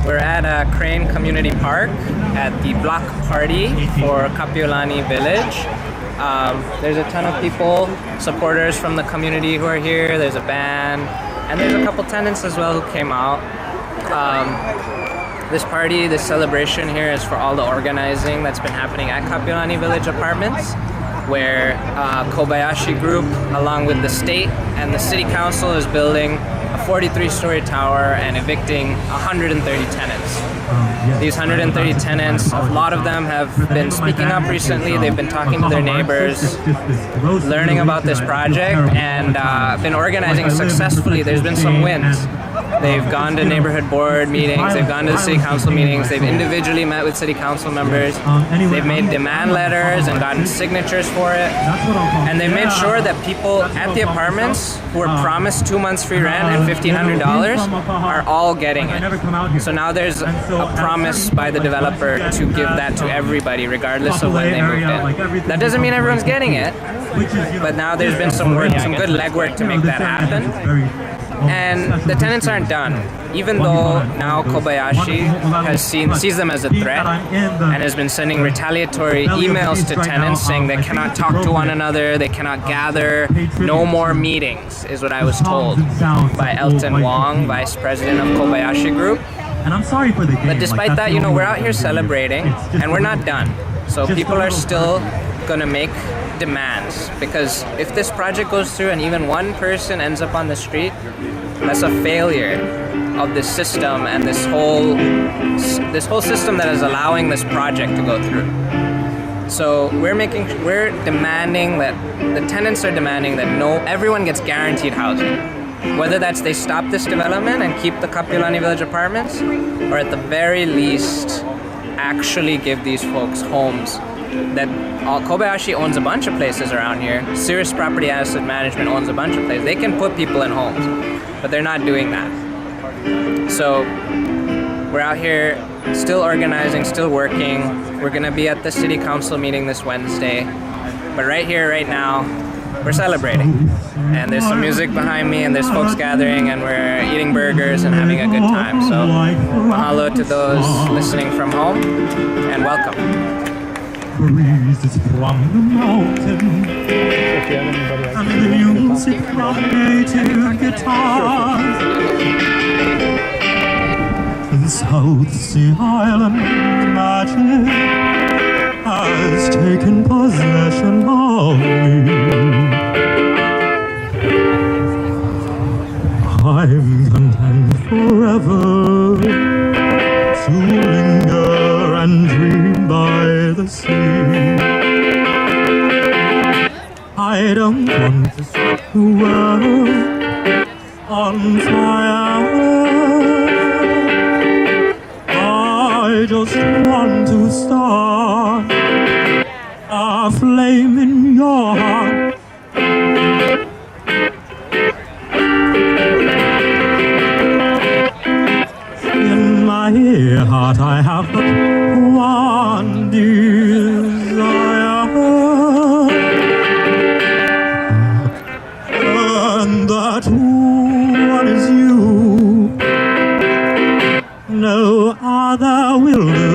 We're at Crane Community Park at the block party for Kapiolani Village. There's a ton of people, supporters from the community who are here. There's a band, and there's a couple tenants as well who came out. This party, this celebration here is for all the organizing that's been happening at Kapiolani Village Apartments, where Kobayashi Group, along with the state and the city council, is building a 43-story tower and evicting 130 tenants. These 130 tenants, a lot of them have been speaking up recently. They've been talking to their neighbors, learning about this project, and been organizing successfully. There's been some wins. They've gone to neighborhood board meetings, they've gone to the city council meetings, they've individually met with city council members, they've made demand letters and gotten signatures for it, and they made sure that people at the apartments who were promised 2 months free rent and $1,500 are all getting it. So now there's a promise by the developer to give that to everybody, regardless of when they moved in. That doesn't mean everyone's getting it, but now there's been some work, some good legwork to make that happen. And the tenants aren't done, even though now Kobayashi sees them as a threat and has been sending retaliatory emails to tenants saying they cannot talk to one another, they cannot gather, no more meetings, is what I was told by Elton Wong, vice president of Kobayashi Group. And I'm sorry for the game. But despite that, we're out here celebrating, and we're not done. So people are still gonna make demands, because if this project goes through and even one person ends up on the street, that's a failure of this system and this whole system that is allowing this project to go through. So we're demanding that the tenants are demanding that everyone gets guaranteed housing, whether that's they stop this development and keep the Kapiolani Village Apartments, or at the very least actually give these folks homes. That Kobayashi owns a bunch of places around here. Cirrus Property Asset Management owns a bunch of places. They can put people in homes, but they're not doing that. So we're out here still organizing, still working. We're gonna be at the city council meeting this Wednesday, but right here, right now, we're celebrating. And there's some music behind me, and there's folks gathering, and we're eating burgers and having a good time. So mahalo to those listening from home, and welcome. Breezes from the mountain and the music from native guitars. The South Sea Island magic has taken possession of me. I'm content forever to linger and dream by the sea. I don't want to set the world on fire. I just want to start a flame in your heart. In my heart I have but one desire, and that one is you. No other will do.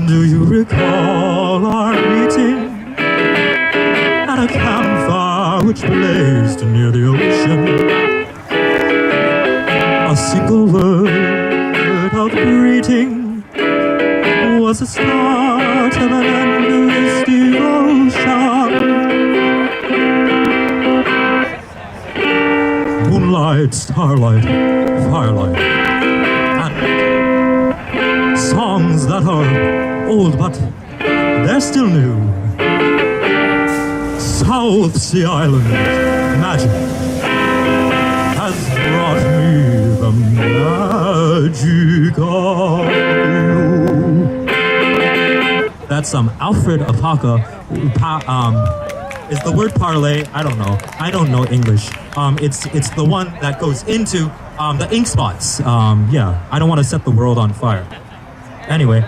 Do you recall our meeting at a campfire which blazed near the ocean? A single word of greeting was the start of an endless devotion. Moonlight, starlight, firelight, and songs that are old but they're still new. South Sea Island magic has brought me the magic of you. That's Alfred Apaka. Is the word parlay? I don't know. I don't know English. It's the one that goes into the ink spots. Yeah, I don't want to set the world on fire. Anyway.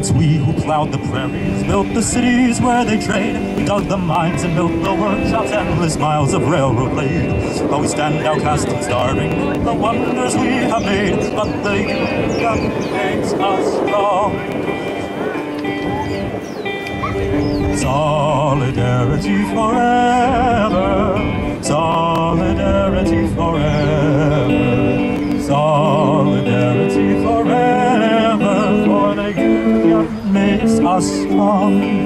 it's we who plowed the prairies, built the cities where they trade. We dug the mines and built the workshops, endless miles of railroad laid. But we stand outcast and starving, the wonders we have made. But the union makes us strong. Solidarity forever, solidarity forever, solidarity forever, for the union makes us strong.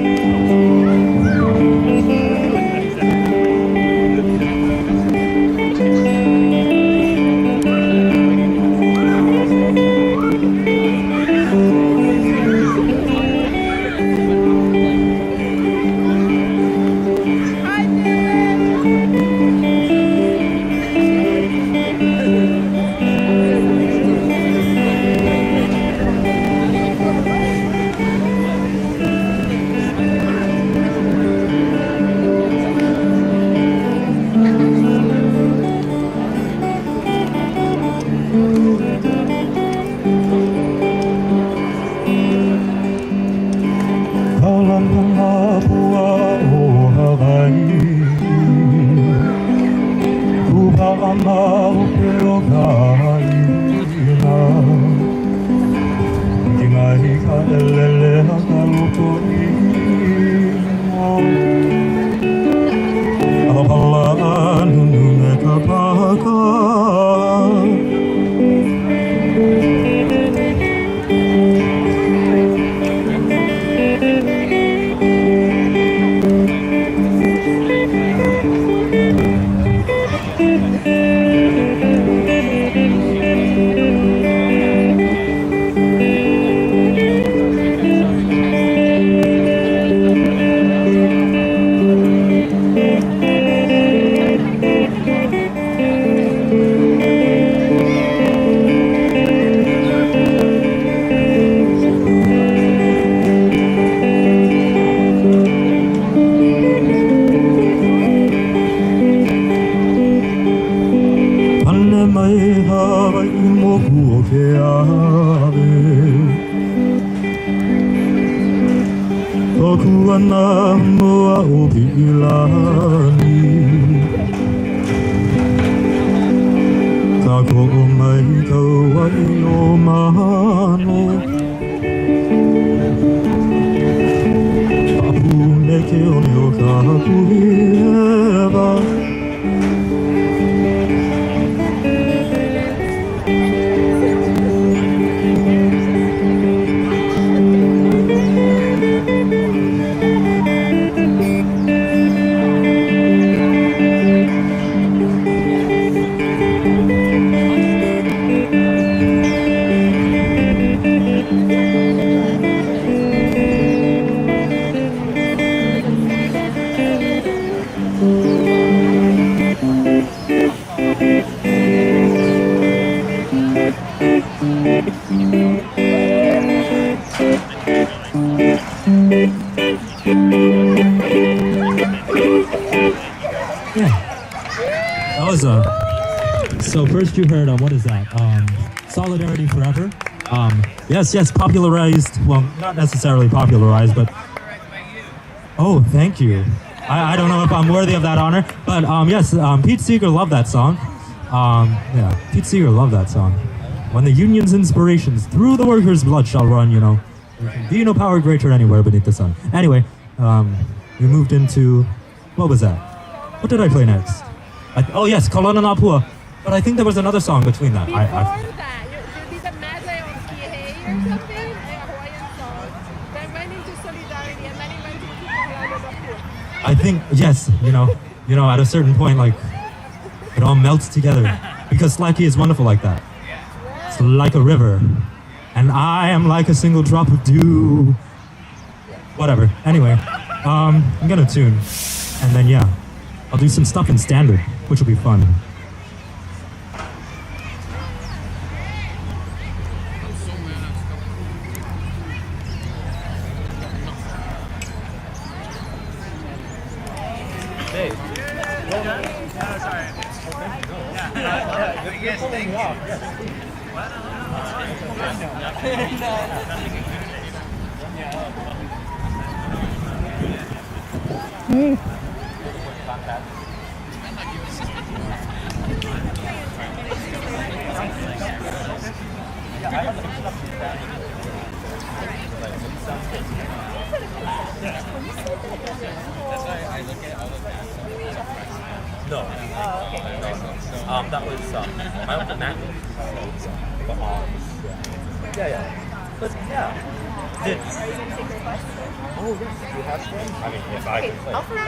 So first you heard, what is that? Solidarity Forever. Yes, popularized, well, not necessarily popularized, but... Oh, thank you. I don't know if I'm worthy of that honor, but yes, Pete Seeger loved that song. Yeah, Pete Seeger loved that song. When the union's inspirations through the workers' blood shall run, you know, there can be no power greater anywhere beneath the sun. Anyway, we moved into... What was that? What did I play next? Oh yes, Kapiolani Village. But I think there was another song between that. Before that, you did a medley on Kihei or something, a Hawaiian song. Then went into Solidarity, and then it went into Kapiolani Village. I think, yes, you know, at a certain point, like, it all melts together. Because Slacky is wonderful like that. It's like a river. And I am like a single drop of dew. Whatever. Anyway, I'm gonna tune. And then, yeah, I'll do some stuff in standard, which will be fun. No. That was my uncle Matt. Yeah. But yeah. Did. Are you going to take requests? Oh yes, you have one. I mean, if I Okay, can play. I'll put it.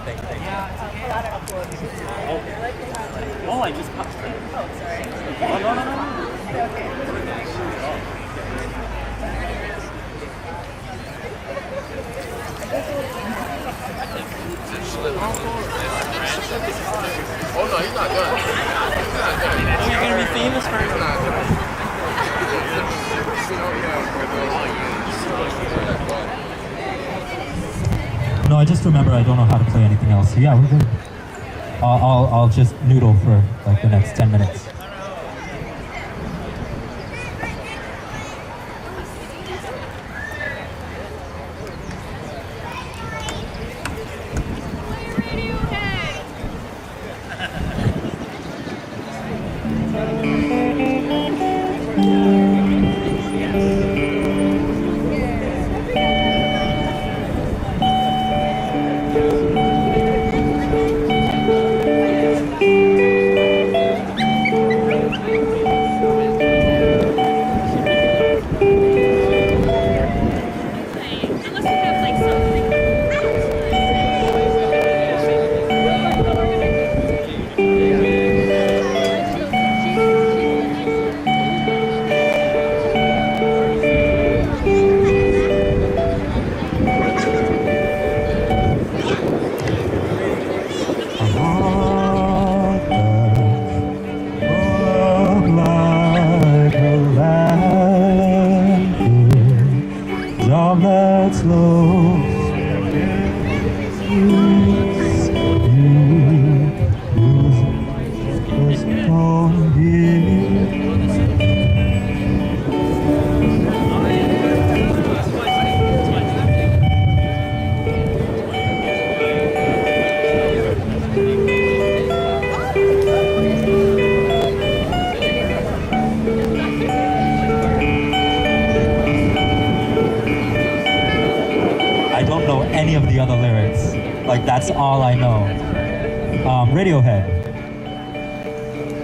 Thank you. Pull out an upload. Oh, I just popped it. Oh, sorry. Oh, no. Okay. Oh no, he's not done. He's not done. You're gonna be famous for He's not done. No, I just remember I don't know how to play anything else. So yeah, we're good. I'll just noodle for like the next 10 minutes. Any of the other lyrics. Like, that's all I know. Radiohead.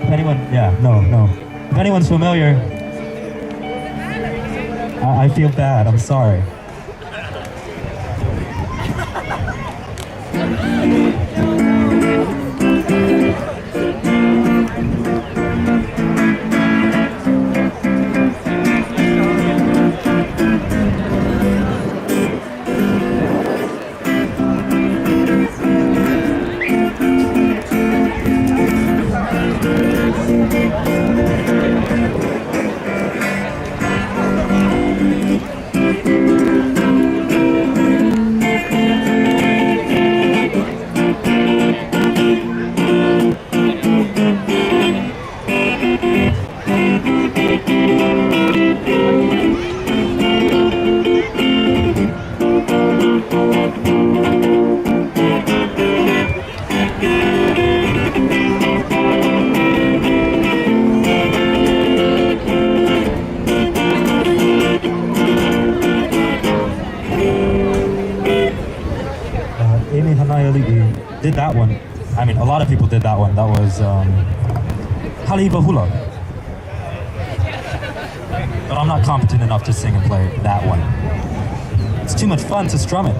If anyone, yeah, no. If anyone's familiar, I feel bad, I'm sorry. Did that one. I mean, a lot of people did that one. That was Halibahula. But I'm not competent enough to sing and play that one. It's too much fun to strum it.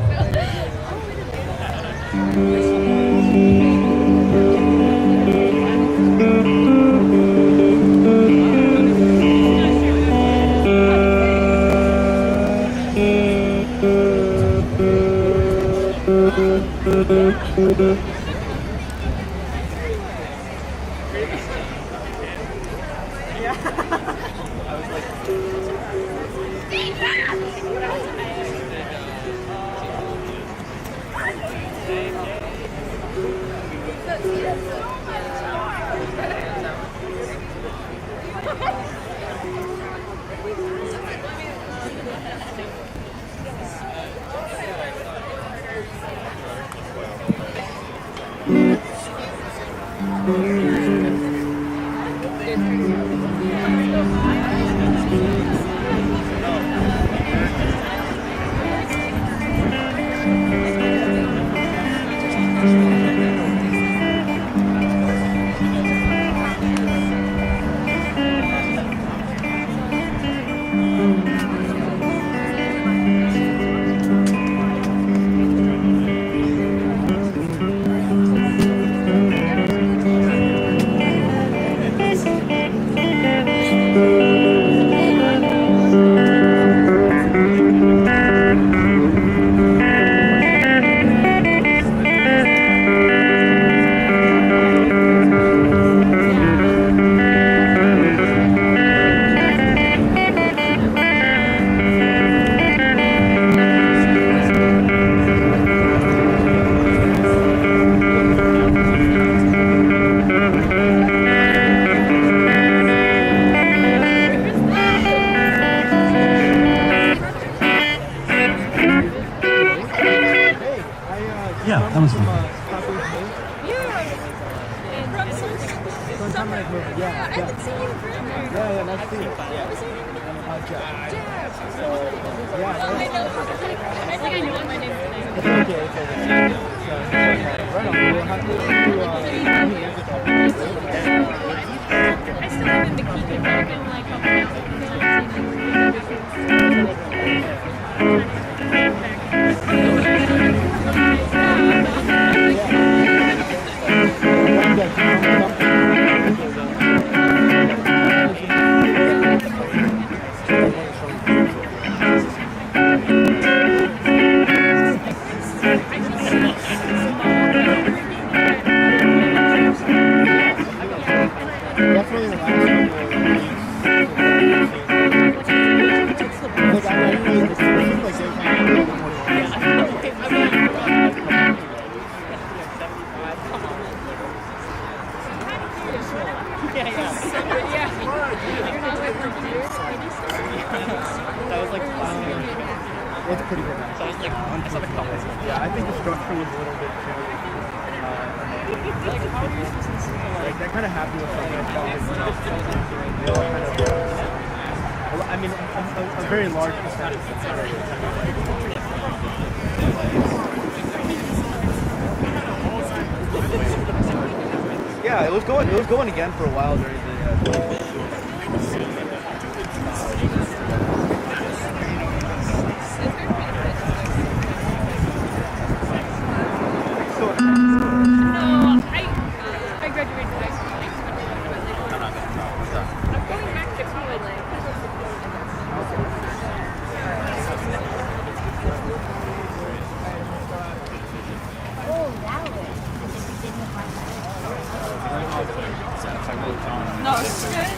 Yeah, that was fun. Yeah, I haven't seen you forever. Yeah, nice to see you. I know. I think I know what my name is. Okay. Right on. We'll have I still live in Waikīkī, but I've been like it's pretty good. Yeah, I think the structure was a little bit too. Like, they're kind of happy with something. I mean, a very large percentage. Yeah, it was going again for a while during the. I graduated high school next month. I'm going back to Iulai. No, it's good.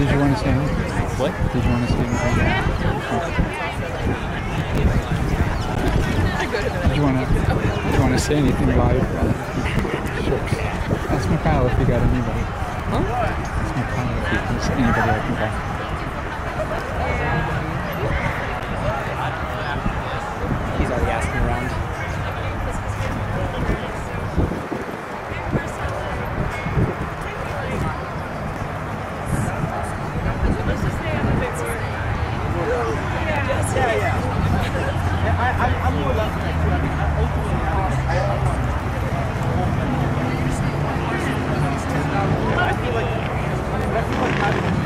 Did you want to say anything? What? Did you want to say anything? Did you want to say anything live? Sure. Ask my pal if you got anybody. Huh? Ask my pal if there's anybody I can call. He's already asking around. I'm more left than I feel like having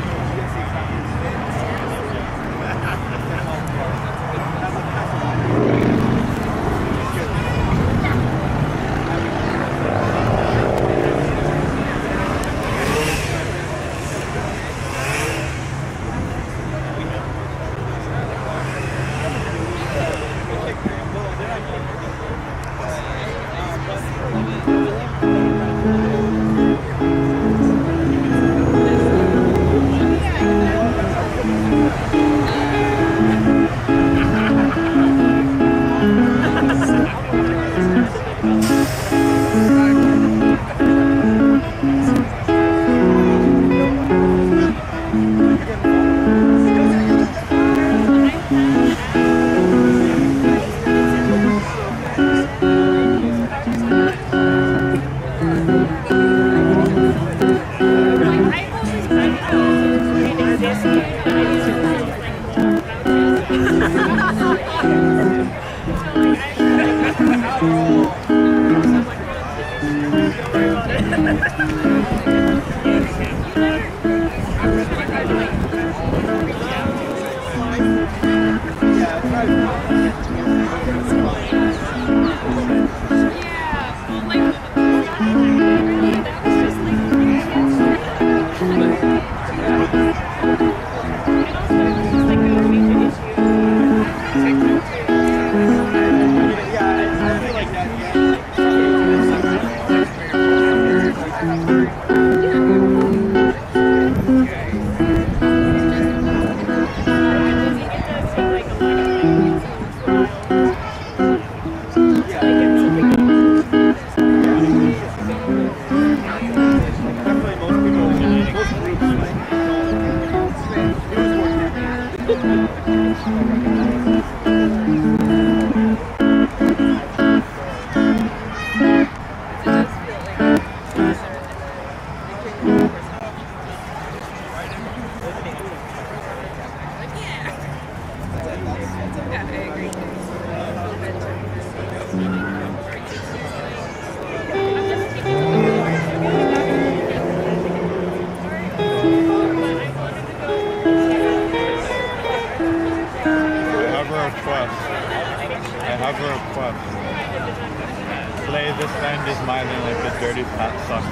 I have a request. Play This Land Is Mine in like a dirty pop song.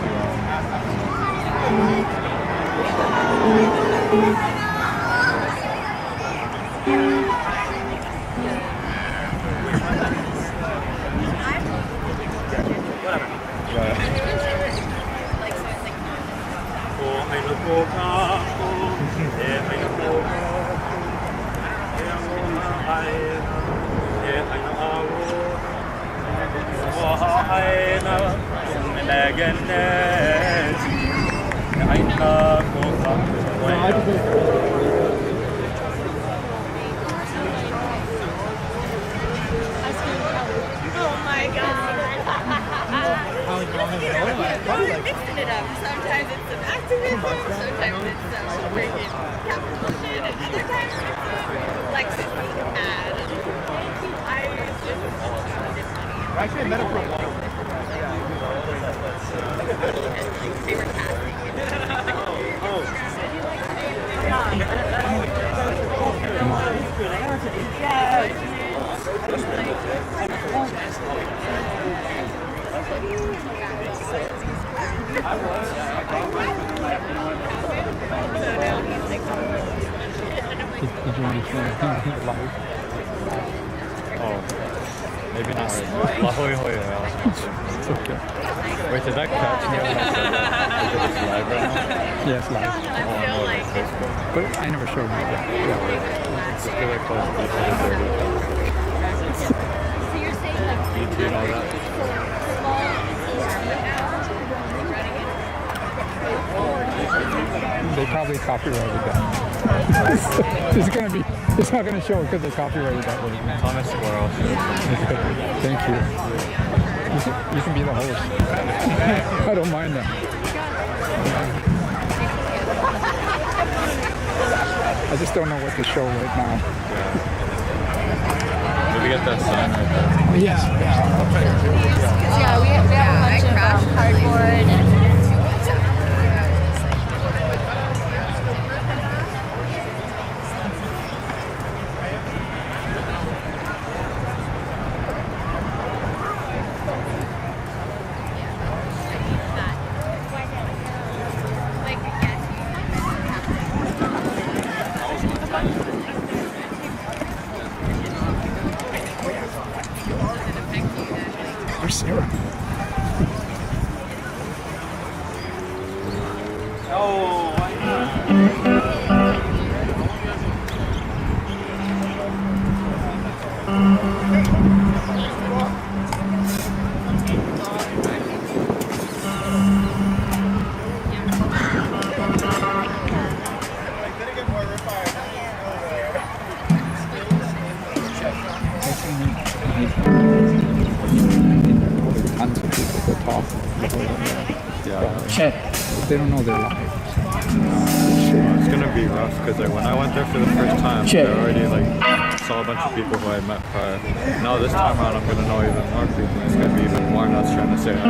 Oh my god. We're mixing it up. Sometimes it's some activism, sometimes it's some freaking capitalism, and other times it's like some ad. I actually met him for a while. Maybe not right. La Hoi Hoi. It's okay. Wait, did that catch me? Is it live right now? Yeah, it's live. But I never showed you that. Just feel like close to YouTube and all that. They probably copyrighted that. It's not gonna show because they copyrighted that one. Thomas Squirrel. Thank you. You can be the host. I don't mind that. I just don't know what to show right now. Yeah. Maybe get that sign right there. Yes. Yeah, we have a bunch of cardboard and Where's Sarah? Tons of people that talk. Yeah. Check. They don't know they're live. It's gonna be rough because like when I went there for the first time, I already like saw a bunch of people who I met prior. Now this time around, I'm gonna know even more people. It's gonna be even more nuts trying to say hi.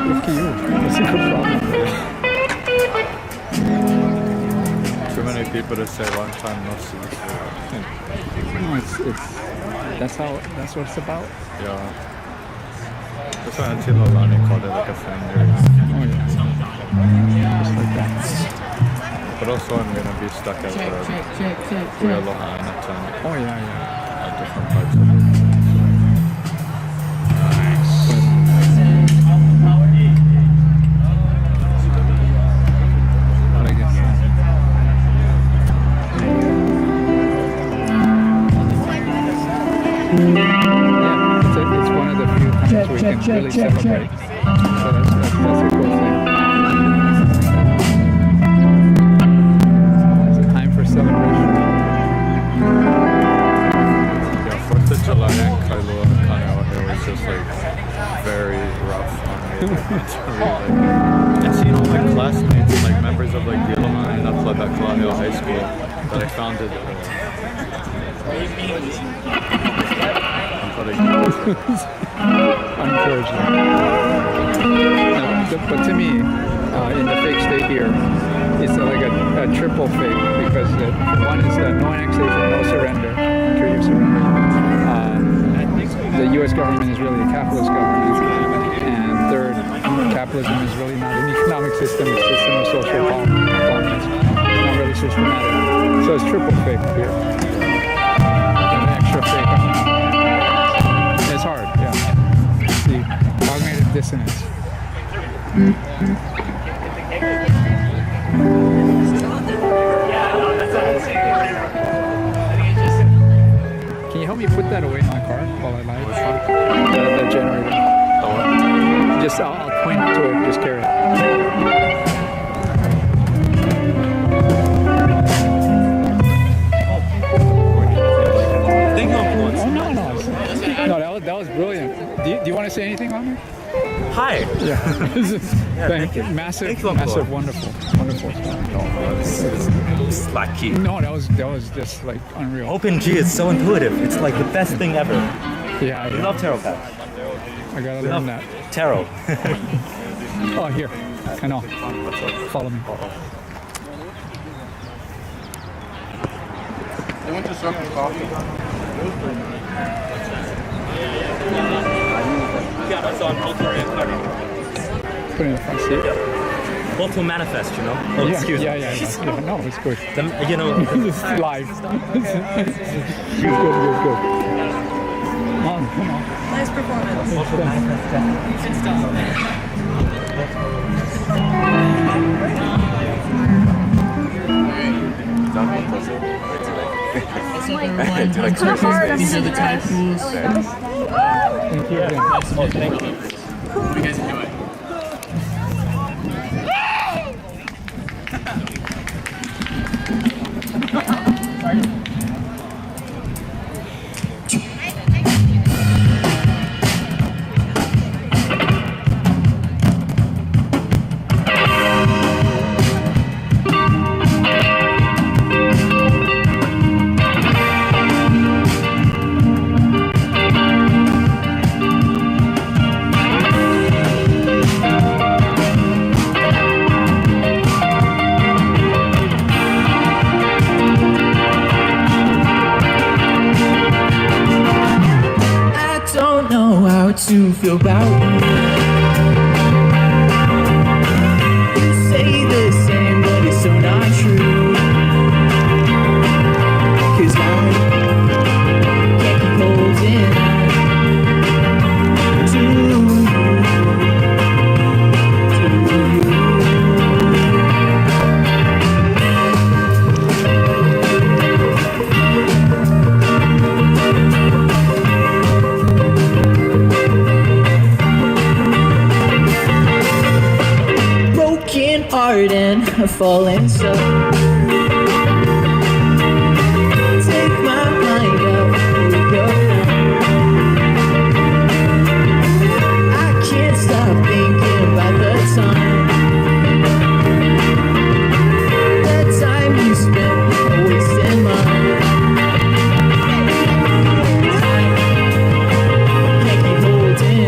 Look at you. That's a good problem. Too many people to say long time no see. No, that's what it's about. Yeah. That's why Auntie Lolani called it like a family. Oh yeah. Just like that. But also I'm gonna be stuck at the Aloha in a ton. Oh yeah. At different parts of it. But I guess yeah, it's one of the few times we can really celebrate. So that's a cool thing. It's a time for celebration. And seeing all my classmates and like members of like the alumni club at Colonial High School that I founded. Encouraging. But to me, in the fake state here, it's like a triple fake because one is no annexation, no surrender, treaty of surrender. The U.S. government is really a capitalist government, and third, capitalism is really not an economic system; it's a system of social dominance. It's not really systematic, so it's triple fake here. And an extra fake. It's hard, yeah. See, cognitive dissonance. Can you help me put that away in my car while I lie? The generator. Just I'll point to it. Just carry it. No, that was brilliant. Do you want to say anything on it? Hi. Yeah. Thank you. Massive, wonderful. Lucky. No, that was just like unreal. OpenG is so intuitive. It's like the best thing ever. Yeah. We love tarot cards. I gotta learn that. Tarot. Oh, here. I know. Follow me. They went to Circle Coffee. Put it in the front seat. Both will manifest, you know. Oh, Yeah, excuse me. yeah. No, it's good. You know. It's live. Good. Come on. Nice performance. These are the tide pools. Thank you. Thank you. What do you guys enjoy? To feel about you. You say the same, but it's so not true. 'Cause I can't keep holding on to heart and a falling soul. Take my mind up, here we go now. I can't stop thinking about the time you spent wasting mine. Can't keep holding on to you.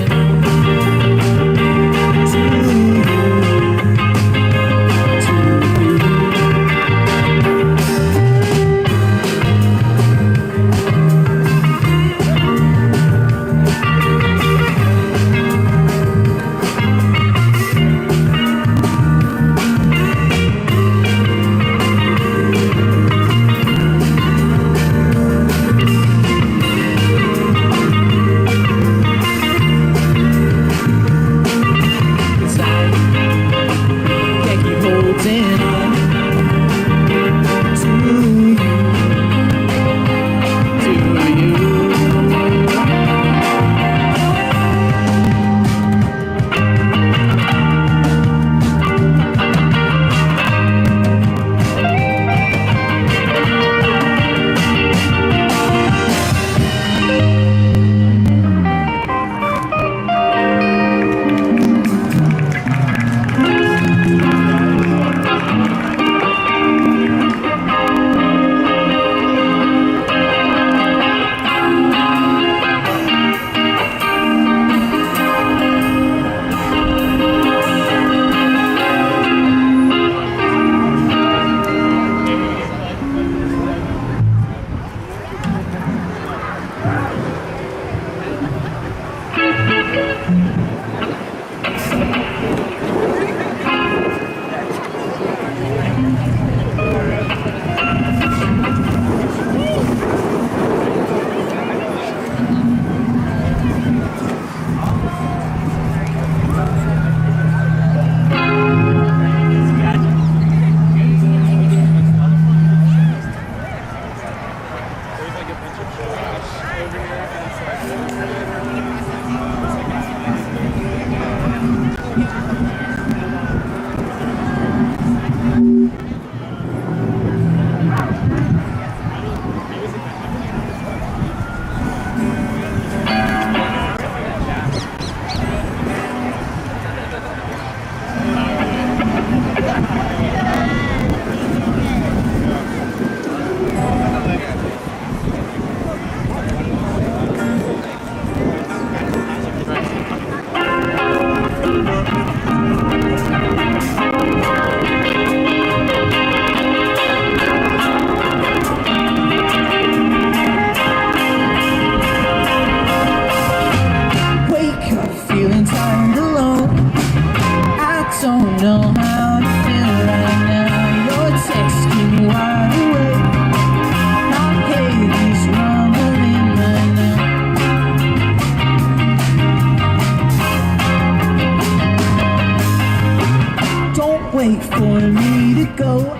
wait for me to go.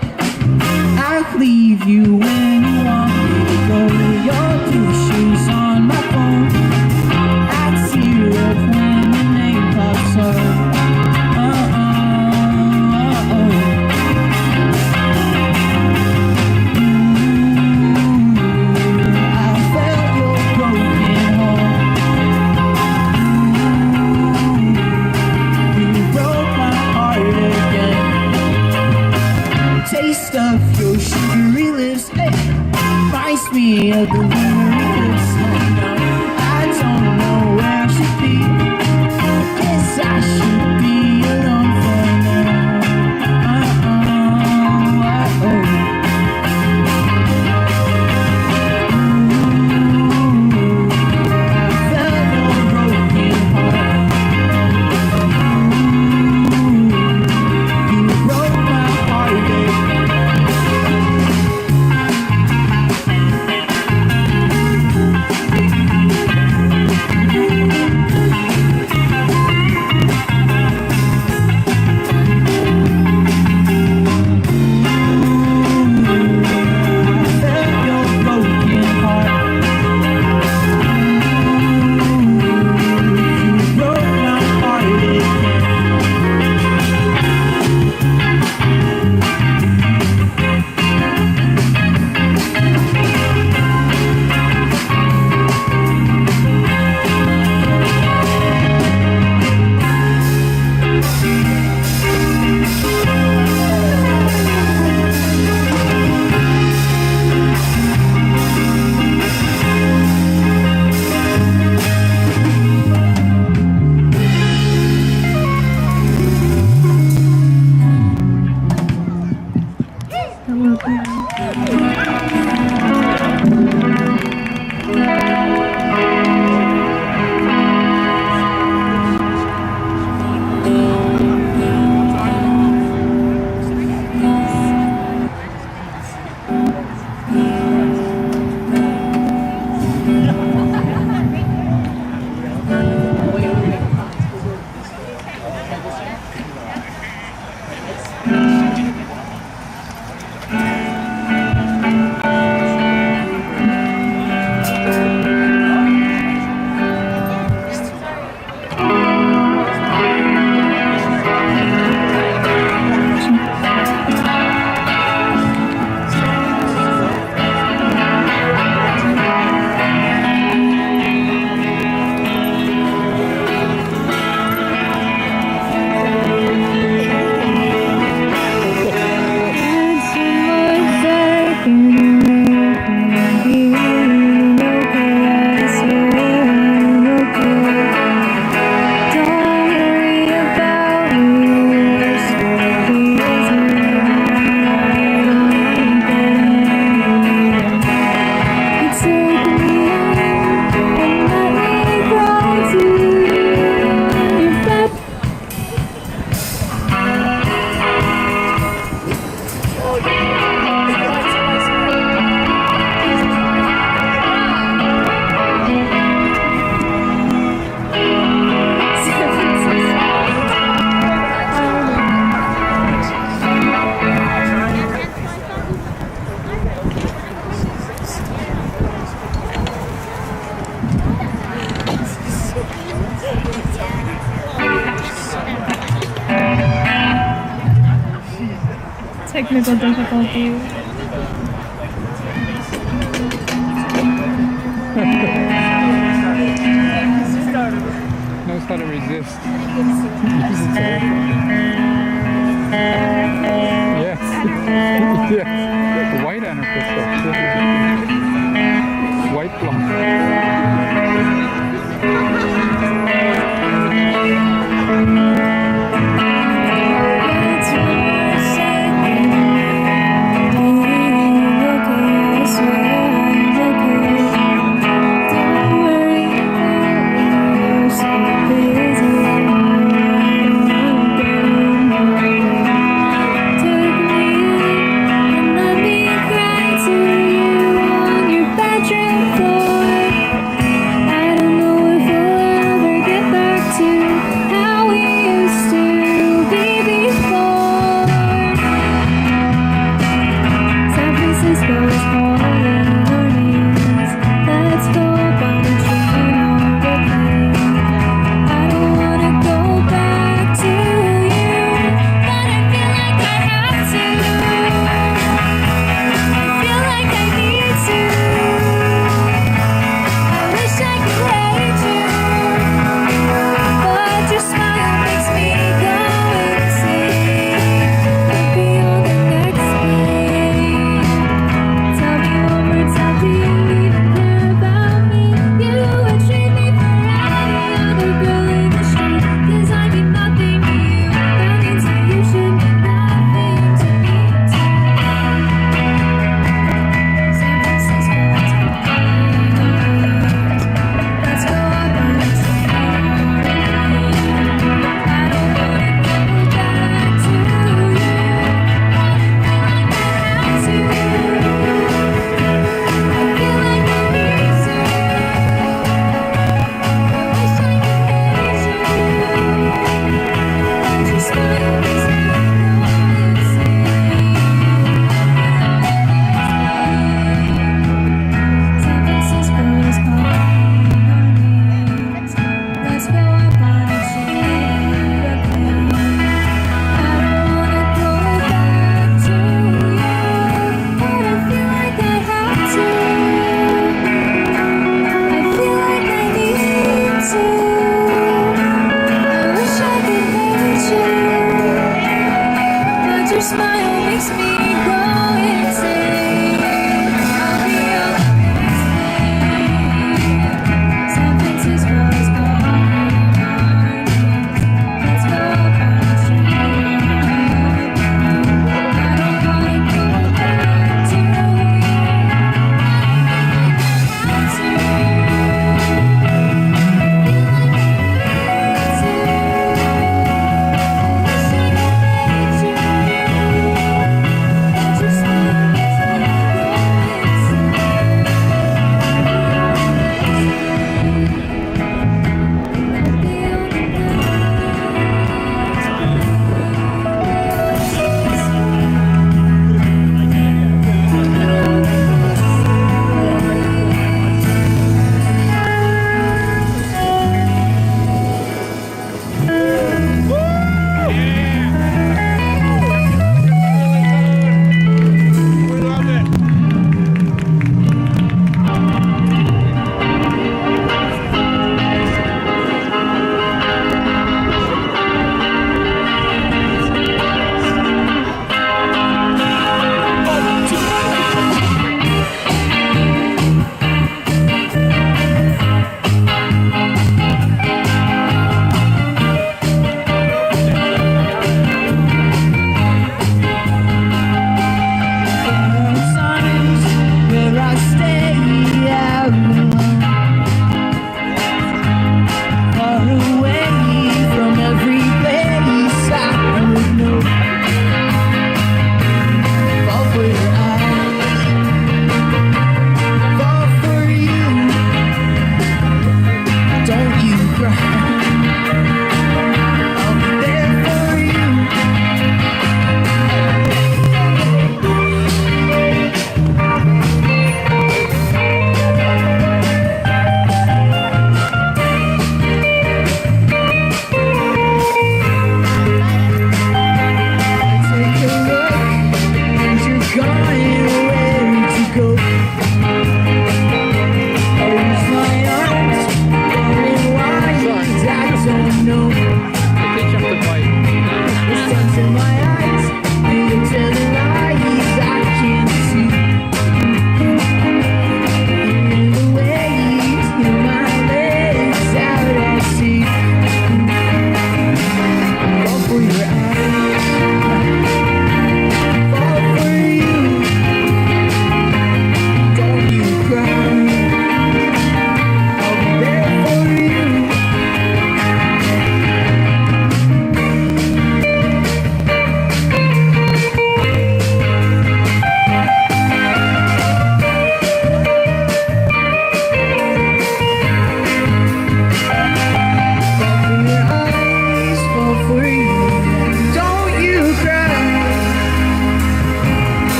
I'll leave you when you want me to go. Your two shoes on my phone. I'd tear up when your name pops up. I felt your broken heart. You broke my heart again. Taste of your sugary lips, reminds me of the lunar eclipse. I don't know where I should be. Guess I should be alone for now. I felt your broken heart. You broke my heart again. Technical difficulties. Knows how to resist. Yes. Yeah. White anarchist. White plum.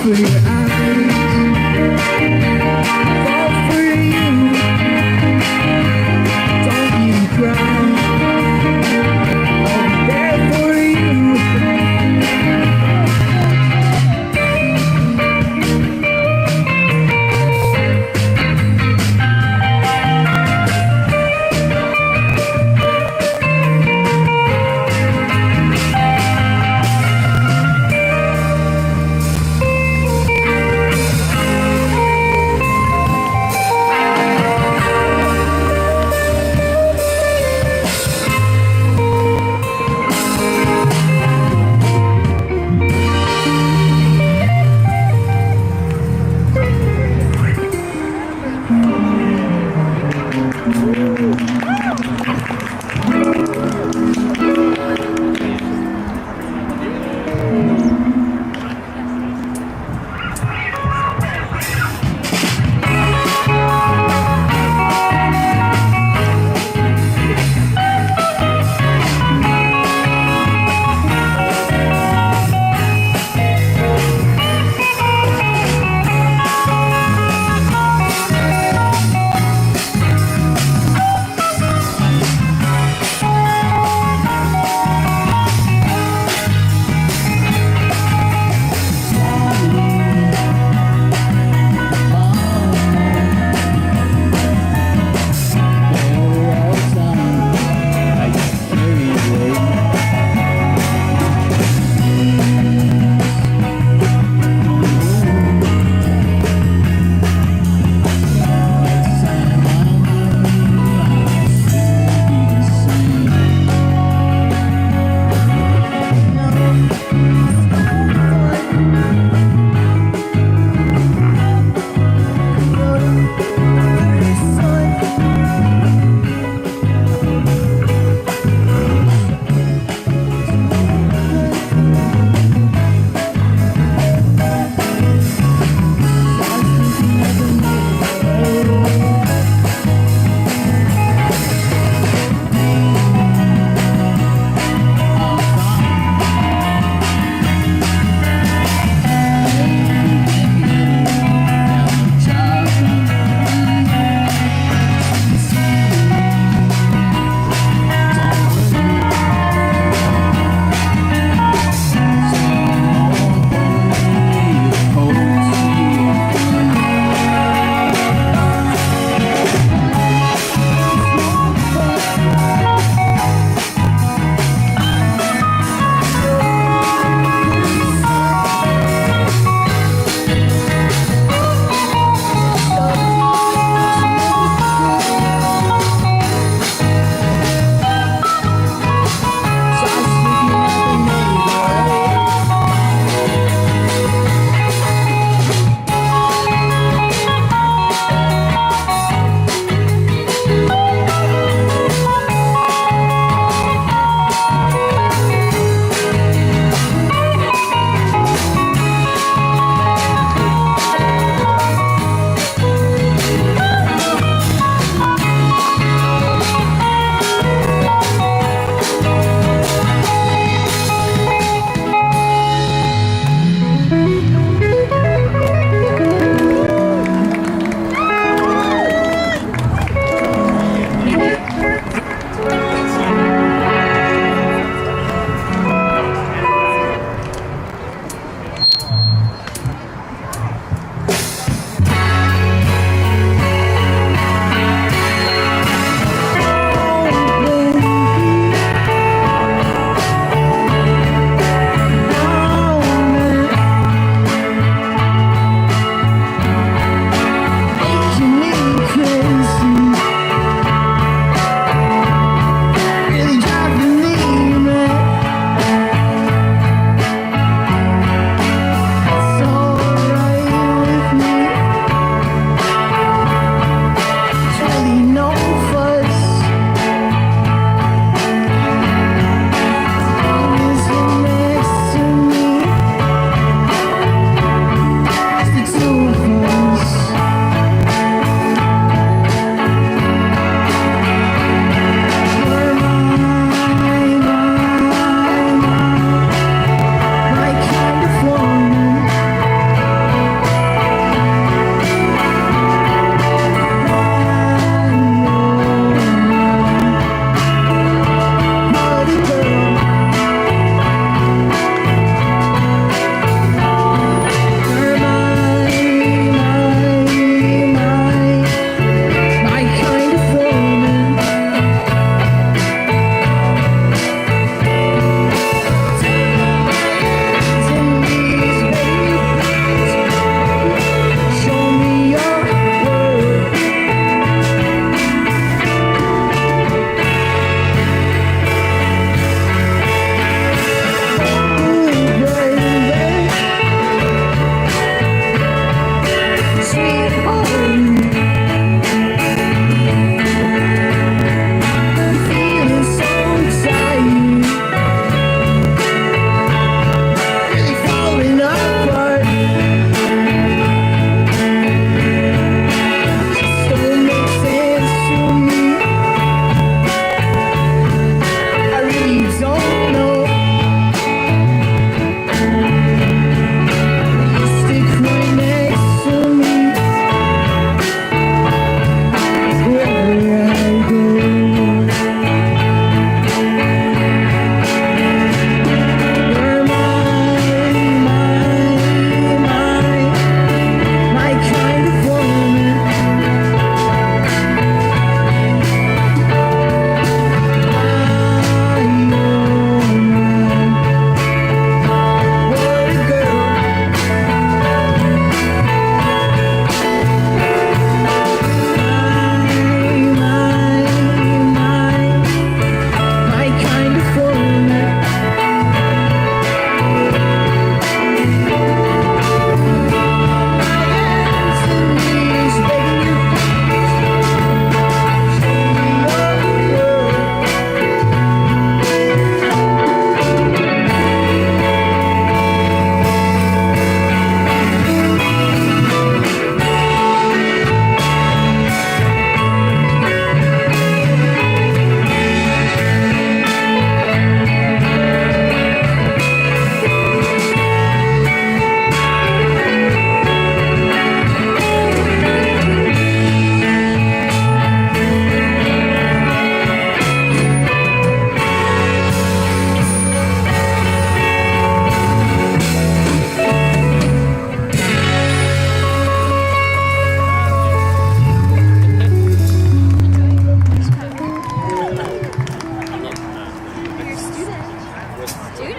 for your eyes, fall for you. Don't even cry, I'll be there for you.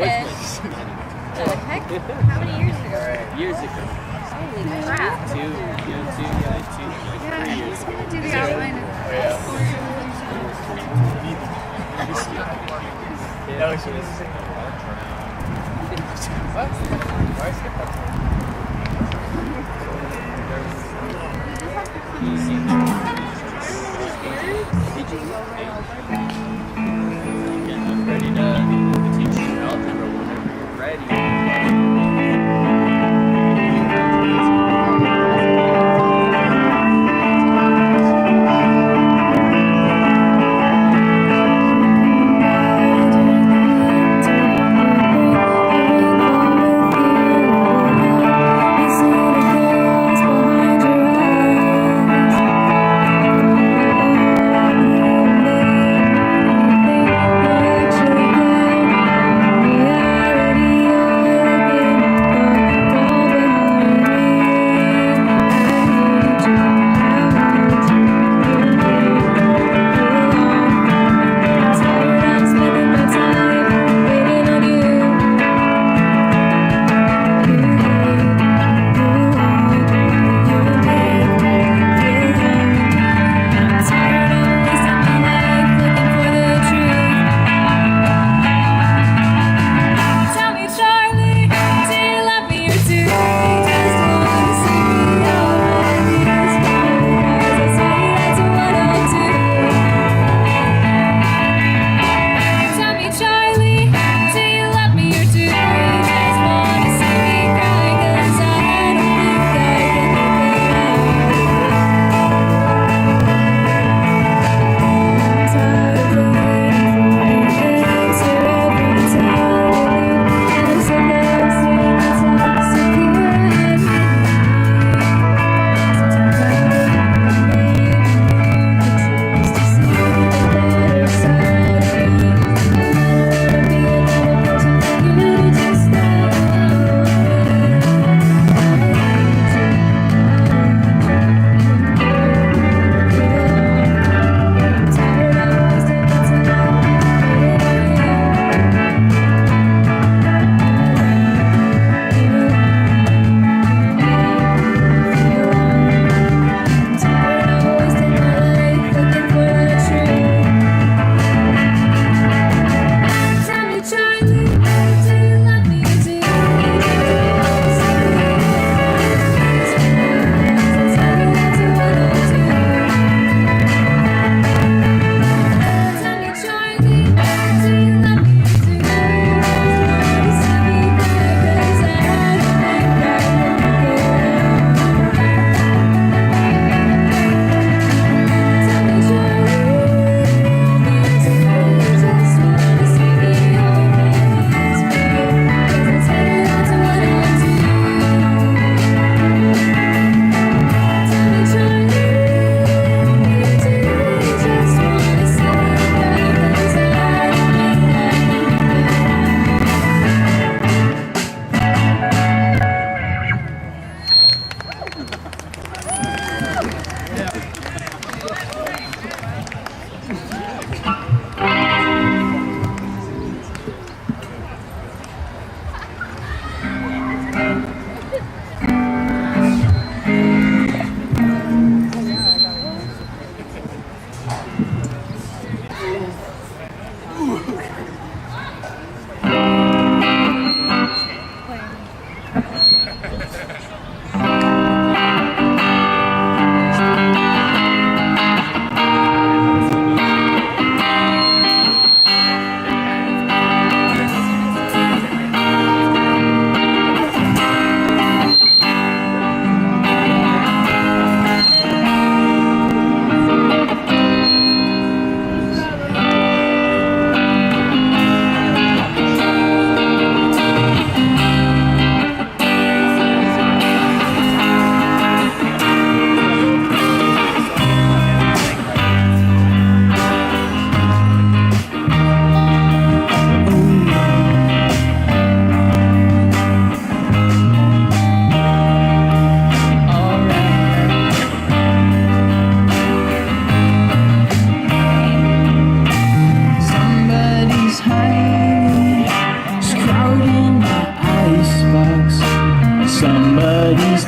did. The heck? How many years ago? Years ago. Holy crap. Two, Yeah, I'm just gonna do the outline of I'm ready to teach you algebra whenever you're ready.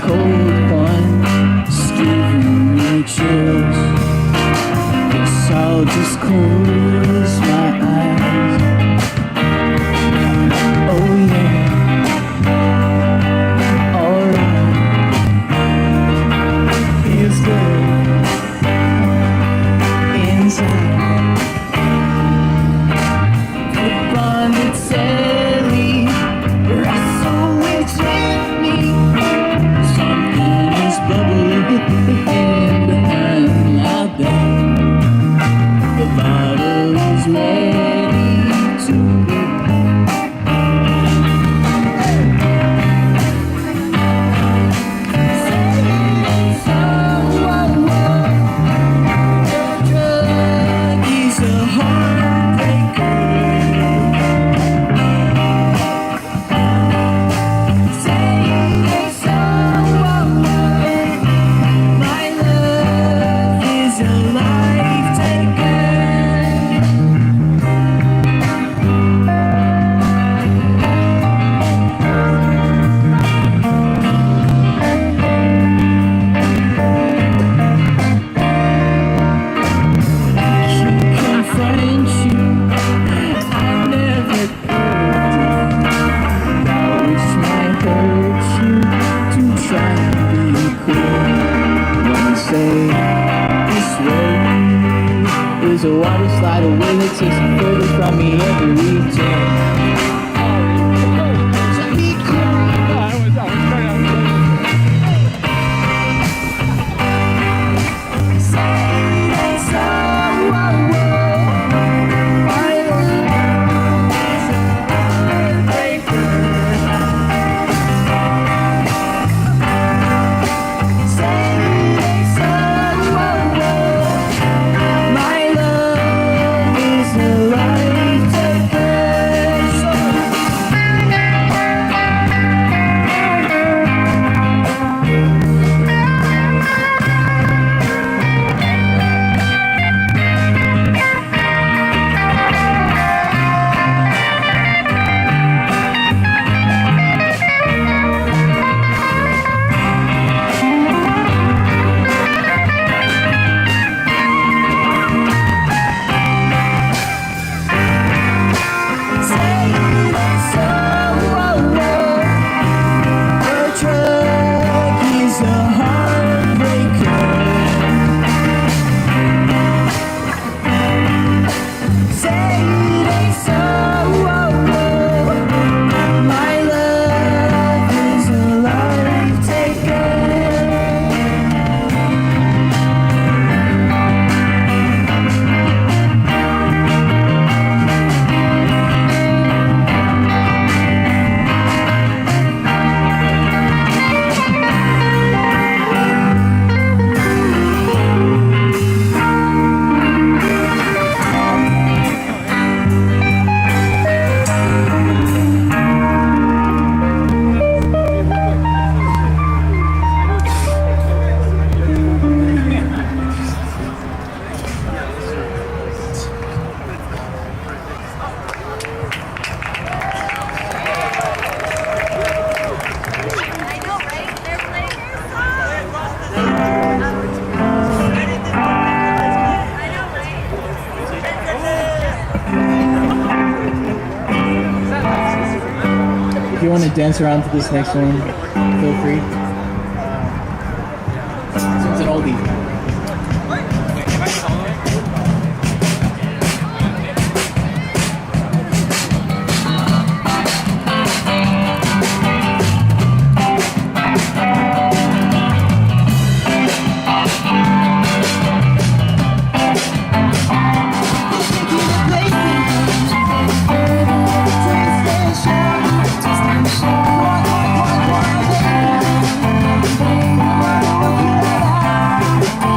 cold one is giving me chills. Guess I'll just close my eyes. Oh yeah, alright, feels good inside. The bonded Sally, wrestle with me. Something is bubbling behind my back. The bottle is ready to be. There's a water slide away that takes you further from me every time. So be cool. Say that's all I want. My love is a heartbreaker. Say that's all I want. My love is a life taker. If you want to dance around to this next one, feel free. It's an oldie. Station.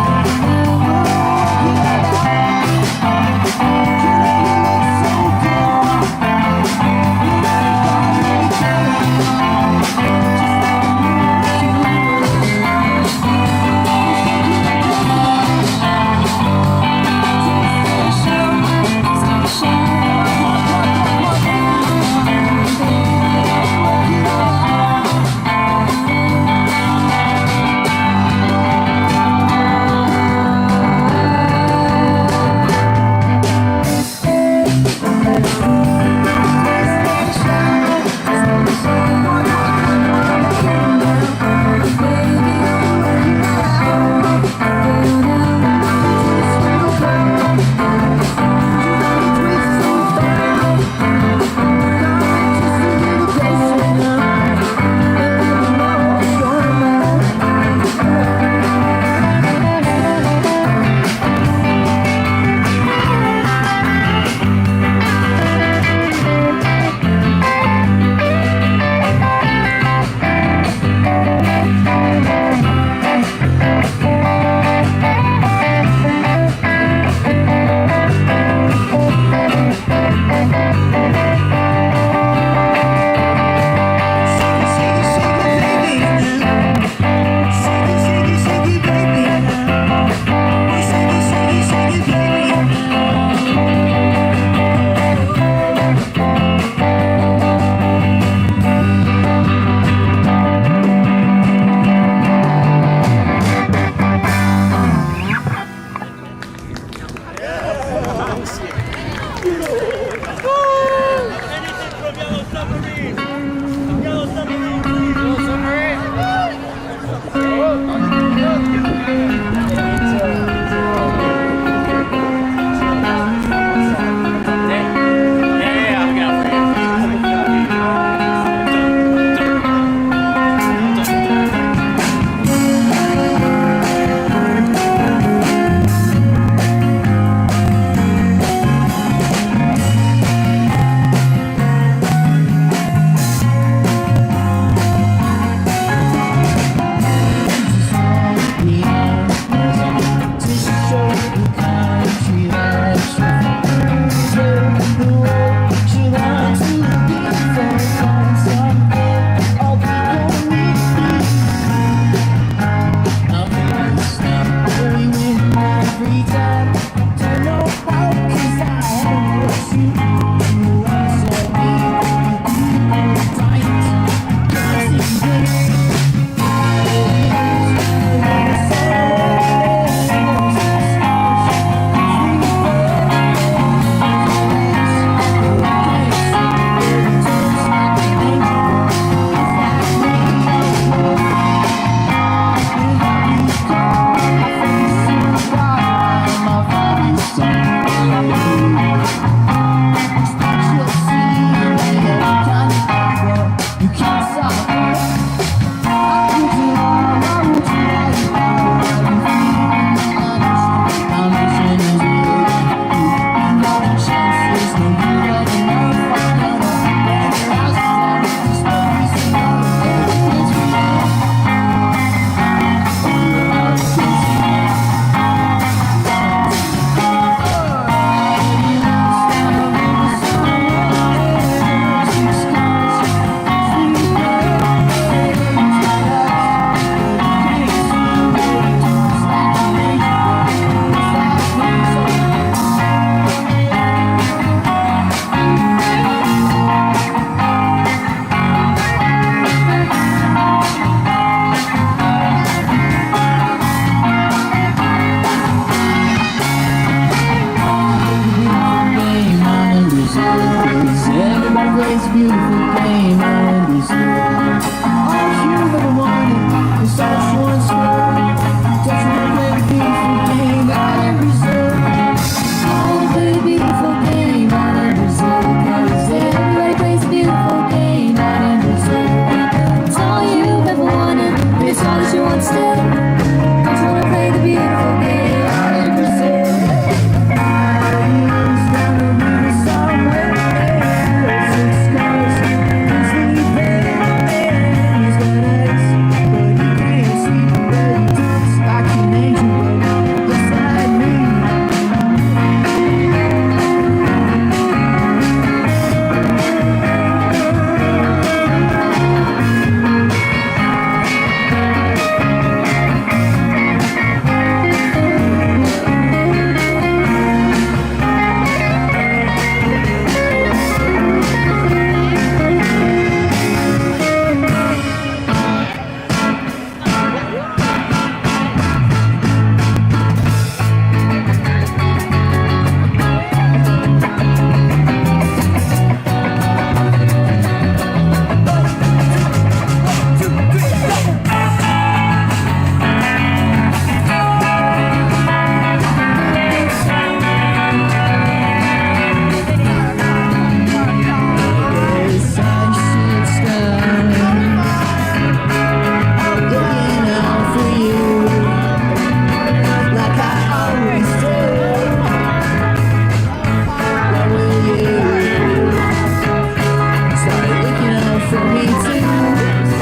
told me to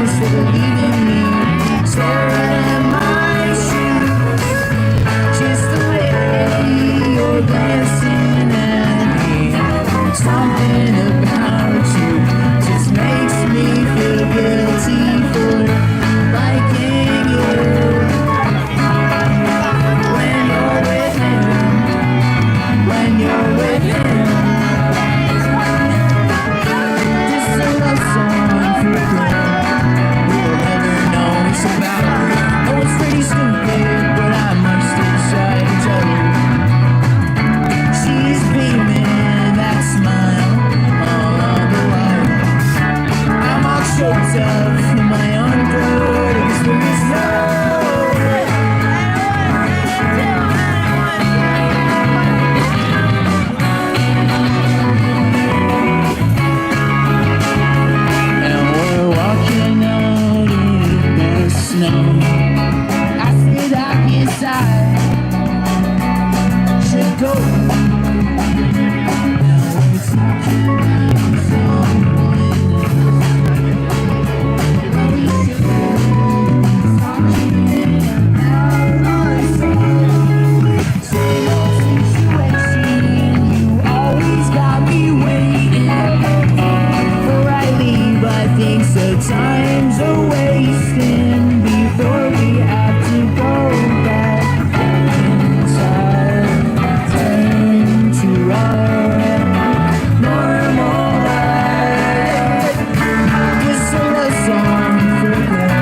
instead of leaving me staring at my shoes. Just the way you're glancing at me, something about you just makes me feel guilty for liking you. When you're with him, when you're with him, this is a love song for a girl who will never know it's about her. Oh, it's pretty stupid, but I'm much too shy to tell her. She's beaming, that smile, all of the while. I'm all choked up in my own throat, because there is no and we're walking out in the snow. I feel like inside should go. Now we're talking about someone same old situation. You always got me waiting. Before I leave, I think so time's a wasting. Before we have to go back inside, turn to our normal life. This is a song for a girl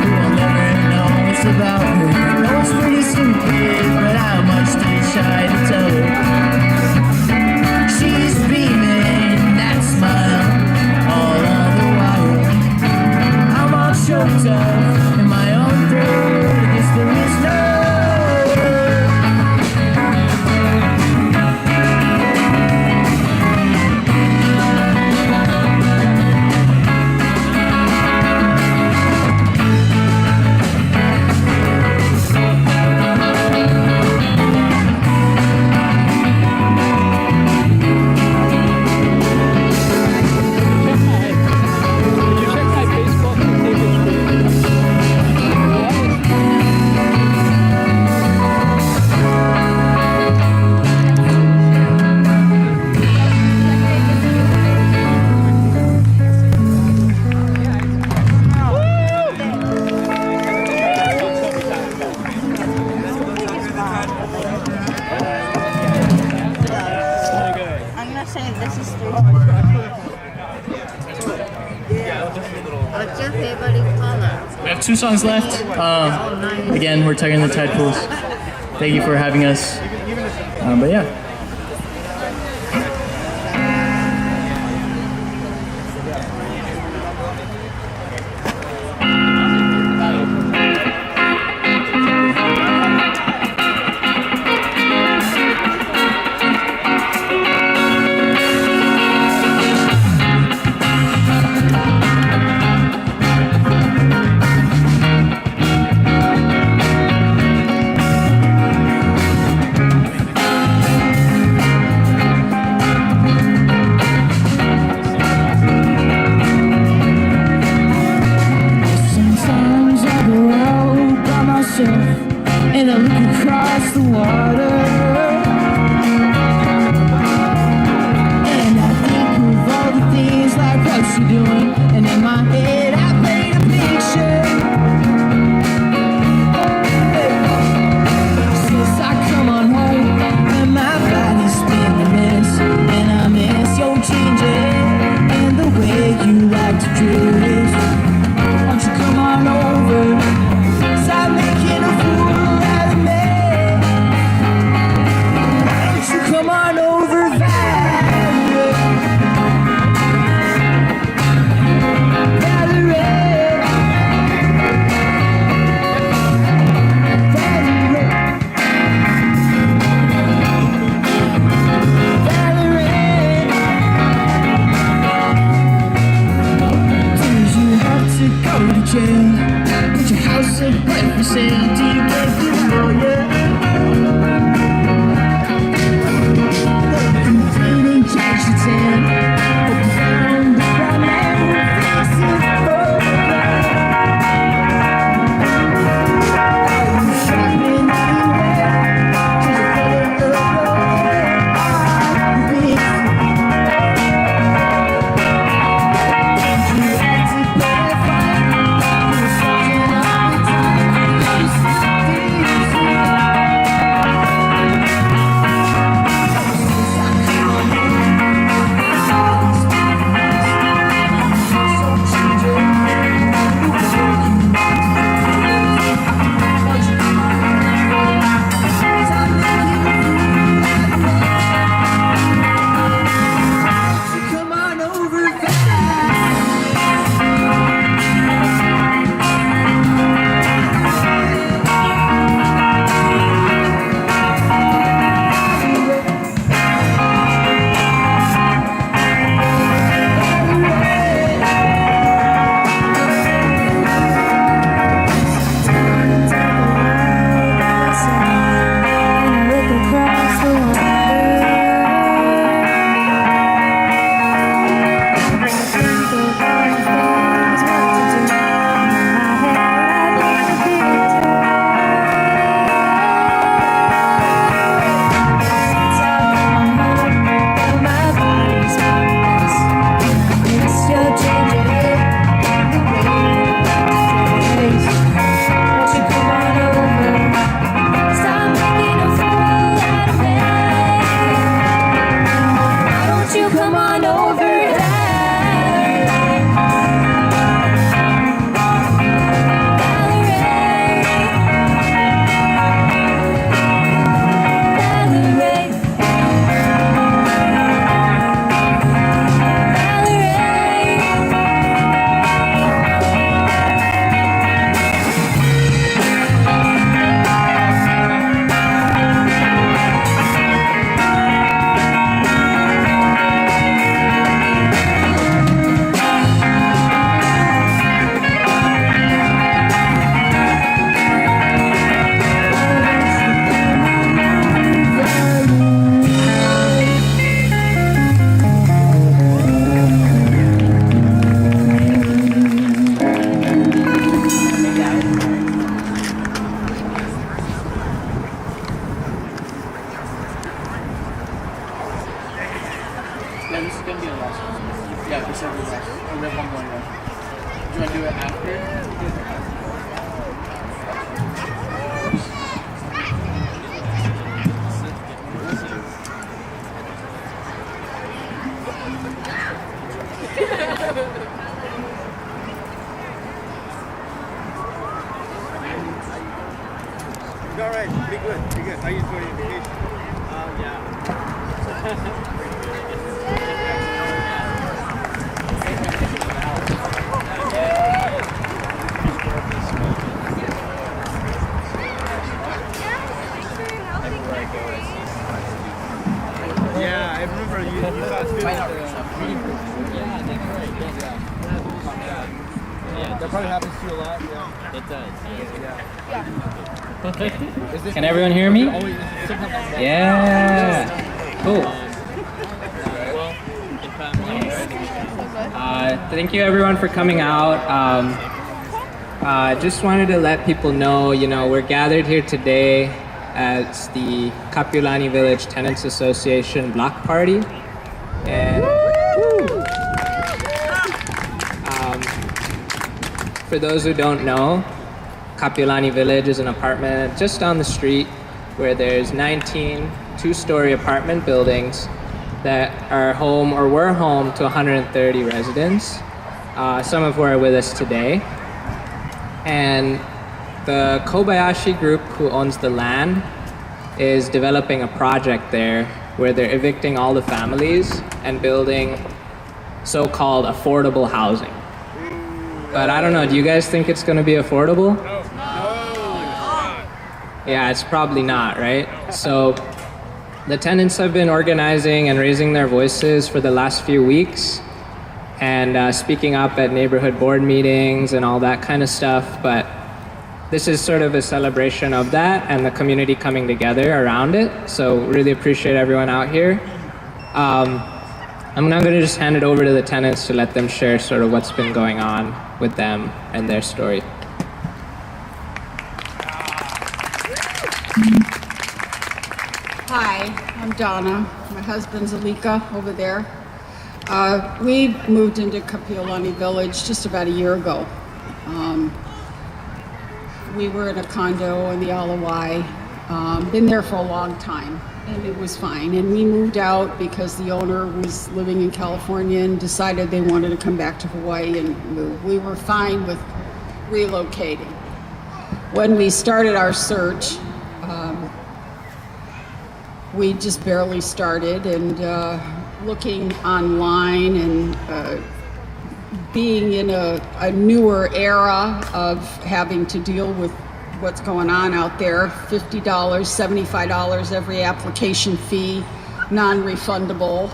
who will never know it's about her. No, it's pretty stupid, but I'm much too shy to tell her. She's beaming, that smile, all of the while. I'm all choked up in my own throat, I guess there is no Check my Facebook and take a I'm gonna say this is 3. What's your favorite color? We have 2 songs left. Again, we're tugging the tide pools. Thank you for having us. But yeah. Sometimes I go out by myself and I look across the water, and I think of all the things like what you're doing, and in my head I paint a picture. Since I come on home and my body's been a mess, and I miss your changing and the way you like to dress. Won't you come on over? Stop making a fool out of me. Won't you come on over, Valerie? Valerie. Valerie. Valerie. Do you have to go to jail? Put your house up right for sale. Do you get the lawyer? Look, I'm feeling cash to 10. Hope you found the right man. And then one more, yeah. Do you want to do it after? All right, pretty good, pretty good. How you enjoying your vacation? Yeah, I remember you saw students Yeah, that probably happens to you a lot. Yeah. It does. Yeah. Can everyone hear me? Yeah. Cool. Thank you everyone for coming out. Just wanted to let people know, we're gathered here today at the Kapiolani Village Tenants Association block party. And for those who don't know, Kapiolani Village is an apartment just down the street where there's 19 two-story apartment buildings that are home or were home to 130 residents, some of who are with us today. And the Kobayashi group who owns the land is developing a project there where they're evicting all the families and building so-called affordable housing. But I don't know, do you guys think it's gonna be affordable? No. Yeah, it's probably not, right? So the tenants have been organizing and raising their voices for the last few weeks and speaking up at neighborhood board meetings and all that kind of stuff. But this is sort of a celebration of that and the community coming together around it. So really appreciate everyone out here. I'm now going to just hand it over to the tenants to let them share sort of what's been going on with them and their story. Hi, I'm Donna. My husband's Alika over there. We moved into Kapiolani Village just about a year ago. We were in a condo in the Iulai, been there for a long time, and it was fine. And we moved out because the owner was living in California and decided they wanted to come back to Hawaii and move. We were fine with relocating. When we started our search, we just barely started, and looking online and being in a newer era of having to deal with what's going on out there, $50, $75 every application fee, non-refundable,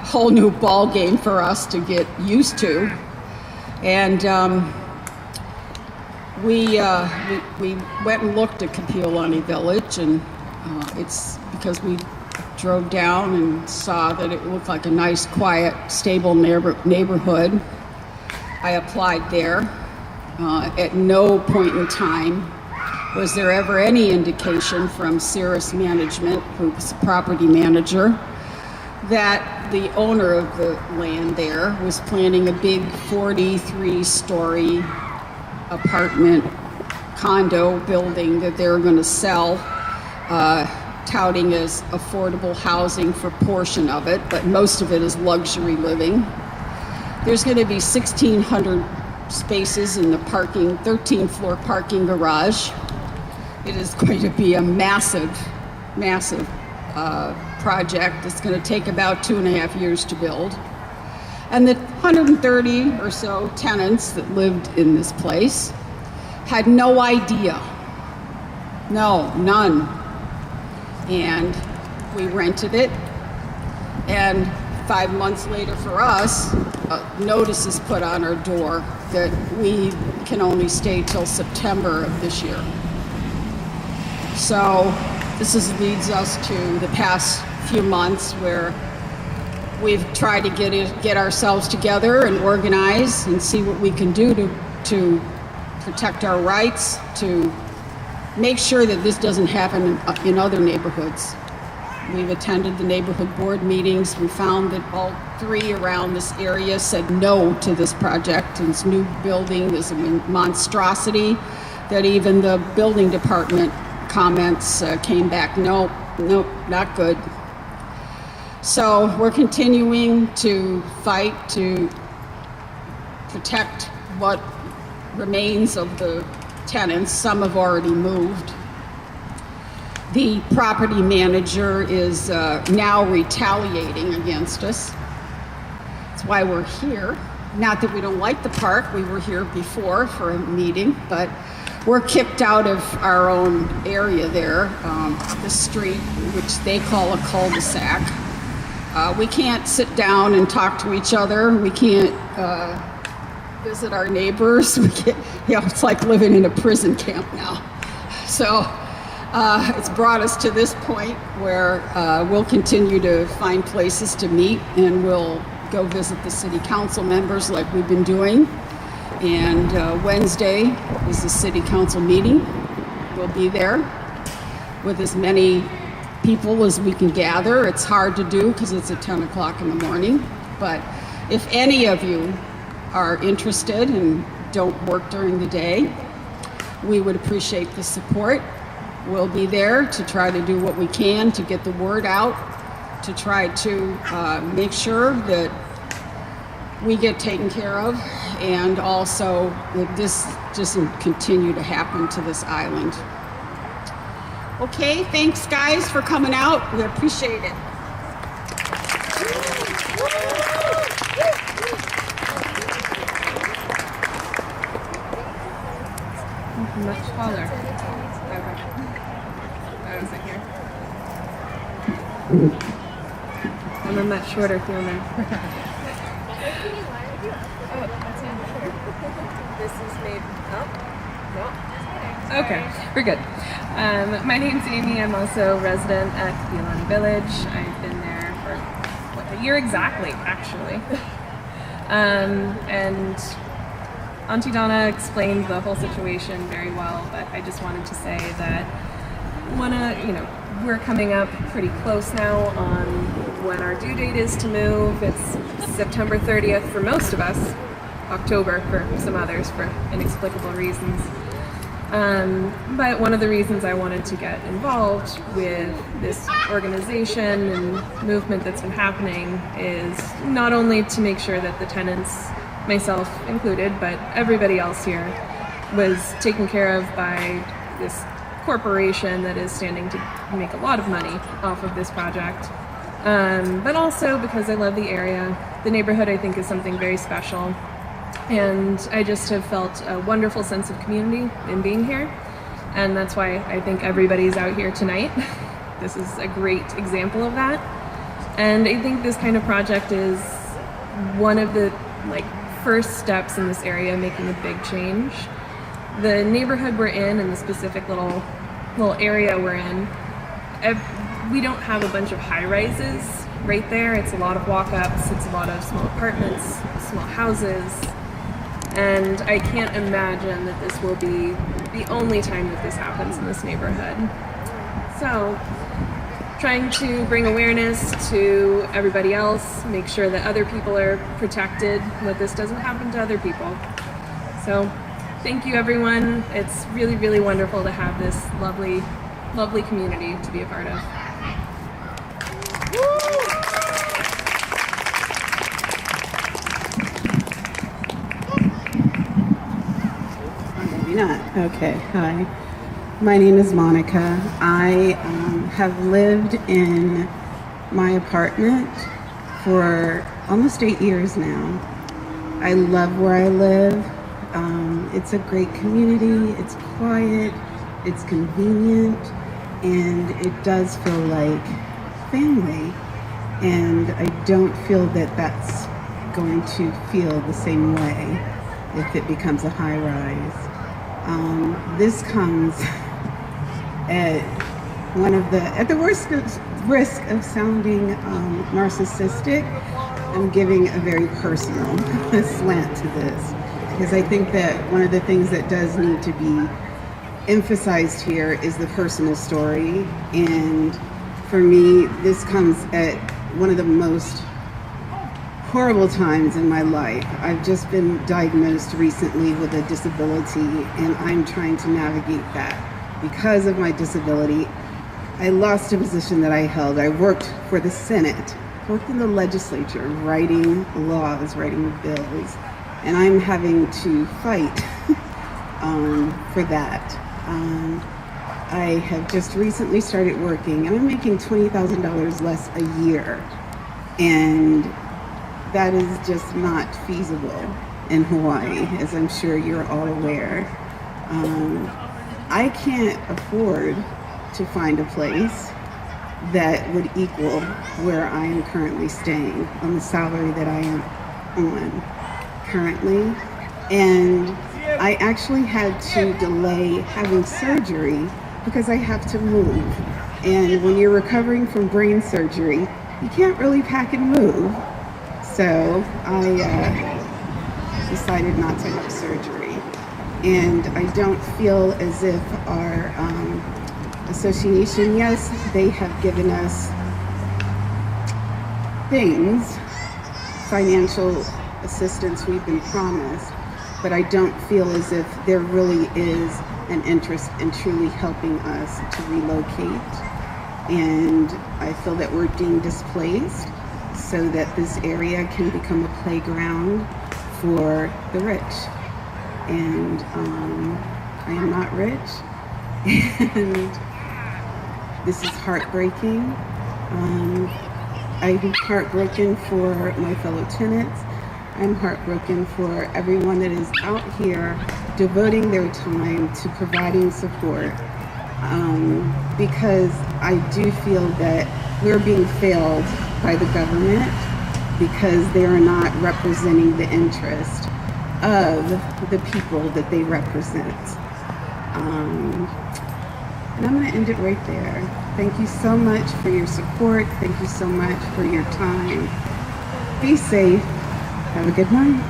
whole new ball game for us to get used to. And we went and looked at Kapiolani Village, and it's because we drove down and saw that it looked like a nice, quiet, stable neighborhood. I applied there. At no point in time was there ever any indication from Cirrus Management, who's the property manager, that the owner of the land there was planning a big 43-story apartment condo building that they were going to sell, touting as affordable housing for a portion of it, but most of it is luxury living. There's going to be 1,600 spaces in the 13-floor parking garage. It is going to be a massive project. It's going to take about 2.5 years to build. And the 130 or so tenants that lived in this place had no idea. No, none. And we rented it, and 5 months later for us, notice is put on our door that we can only stay till September of this year. So this leads us to the past few months where we've tried to get ourselves together and organize and see what we can do to protect our rights, to make sure that this doesn't happen in other neighborhoods. We've attended the neighborhood board meetings. We found that all 3 around this area said no to this project. And this new building is a monstrosity that even the building department comments came back, nope, not good. So we're continuing to fight to protect what remains of the tenants. Some have already moved. The property manager is now retaliating against us. That's why we're here. Not that we don't like the park. We were here before for a meeting, but we're kicked out of our own area there, the street, which they call a cul-de-sac. We can't sit down and talk to each other. We can't visit our neighbors. We can't, it's like living in a prison camp now. So it's brought us to this point where we'll continue to find places to meet, and we'll go visit the city council members like we've been doing. And Wednesday is the city council meeting. We'll be there with as many people as we can gather. It's hard to do because it's at 10 o'clock in the morning. But if any of you are interested and don't work during the day, we would appreciate the support. We'll be there to try to do what we can to get the word out, to try to make sure that we get taken care of, and also that this doesn't continue to happen to this island. Okay, thanks guys for coming out. We appreciate it. Much taller. Okay. I was here. I'm a much shorter filmer. This is made up? No? Okay, we're good. My name's Amy. I'm also a resident at Kapiolani Village. I've been there for a year exactly, actually. And Auntie Donna explained the whole situation very well, but I just wanted to say that we're coming up pretty close now on when our due date is to move. It's September 30th for most of us, October for some others for inexplicable reasons. But one of the reasons I wanted to get involved with this organization and movement that's been happening is not only to make sure that the tenants, myself included, but everybody else here, was taken care of by this corporation that is standing to make a lot of money off of this project. But also because I love the area. The neighborhood, I think, is something very special. And I just have felt a wonderful sense of community in being here. And that's why I think everybody's out here tonight. This is a great example of that. And I think this kind of project is one of the first steps in this area making a big change. The neighborhood we're in and the specific little area we're in, we don't have a bunch of high-rises right there. It's a lot of walk-ups, it's a lot of small apartments, small houses, and I can't imagine that this will be the only time that this happens in this neighborhood. So, trying to bring awareness to everybody else, make sure that other people are protected, that this doesn't happen to other people. So, thank you everyone. It's really, really wonderful to have this lovely, lovely community to be a part of. Maybe not. Okay, hi. My name is Monica. I have lived in my apartment for almost 8 years now. I love where I live. It's a great community, it's quiet, it's convenient, and it does feel like family. And I don't feel that that's going to feel the same way if it becomes a high rise. This comes at the worst risk of sounding narcissistic. I'm giving a very personal slant to this, because I think that one of the things that does need to be emphasized here is the personal story. And for me, this comes at one of the most horrible times in my life. I've just been diagnosed recently with a disability, and I'm trying to navigate that. Because of my disability, I lost a position that I held. I worked for the Senate, worked in the legislature, writing laws, writing bills, and I'm having to fight for that. I have just recently started working, and I'm making $20,000 less a year, and that is just not feasible in Hawaii, as I'm sure you're all aware. I can't afford to find a place that would equal where I am currently staying on the salary that I am on currently. And I actually had to delay having surgery because I have to move. And when you're recovering from brain surgery, you can't really pack and move. So I decided not to have surgery. And I don't feel as if our association, yes, they have given us things, financial assistance we've been promised, but I don't feel as if there really is an interest in truly helping us to relocate. And I feel that we're being displaced so that this area can become a playground for the rich. And I am not rich, and this is heartbreaking. I'm heartbroken for my fellow tenants. I'm heartbroken for everyone that is out here devoting their time to providing support, because I do feel that we're being failed by the government because they are not representing the interest of the people that they represent. And I'm going to end it right there. Thank you so much for your support. Thank you so much for your time. Be safe. Have a good night.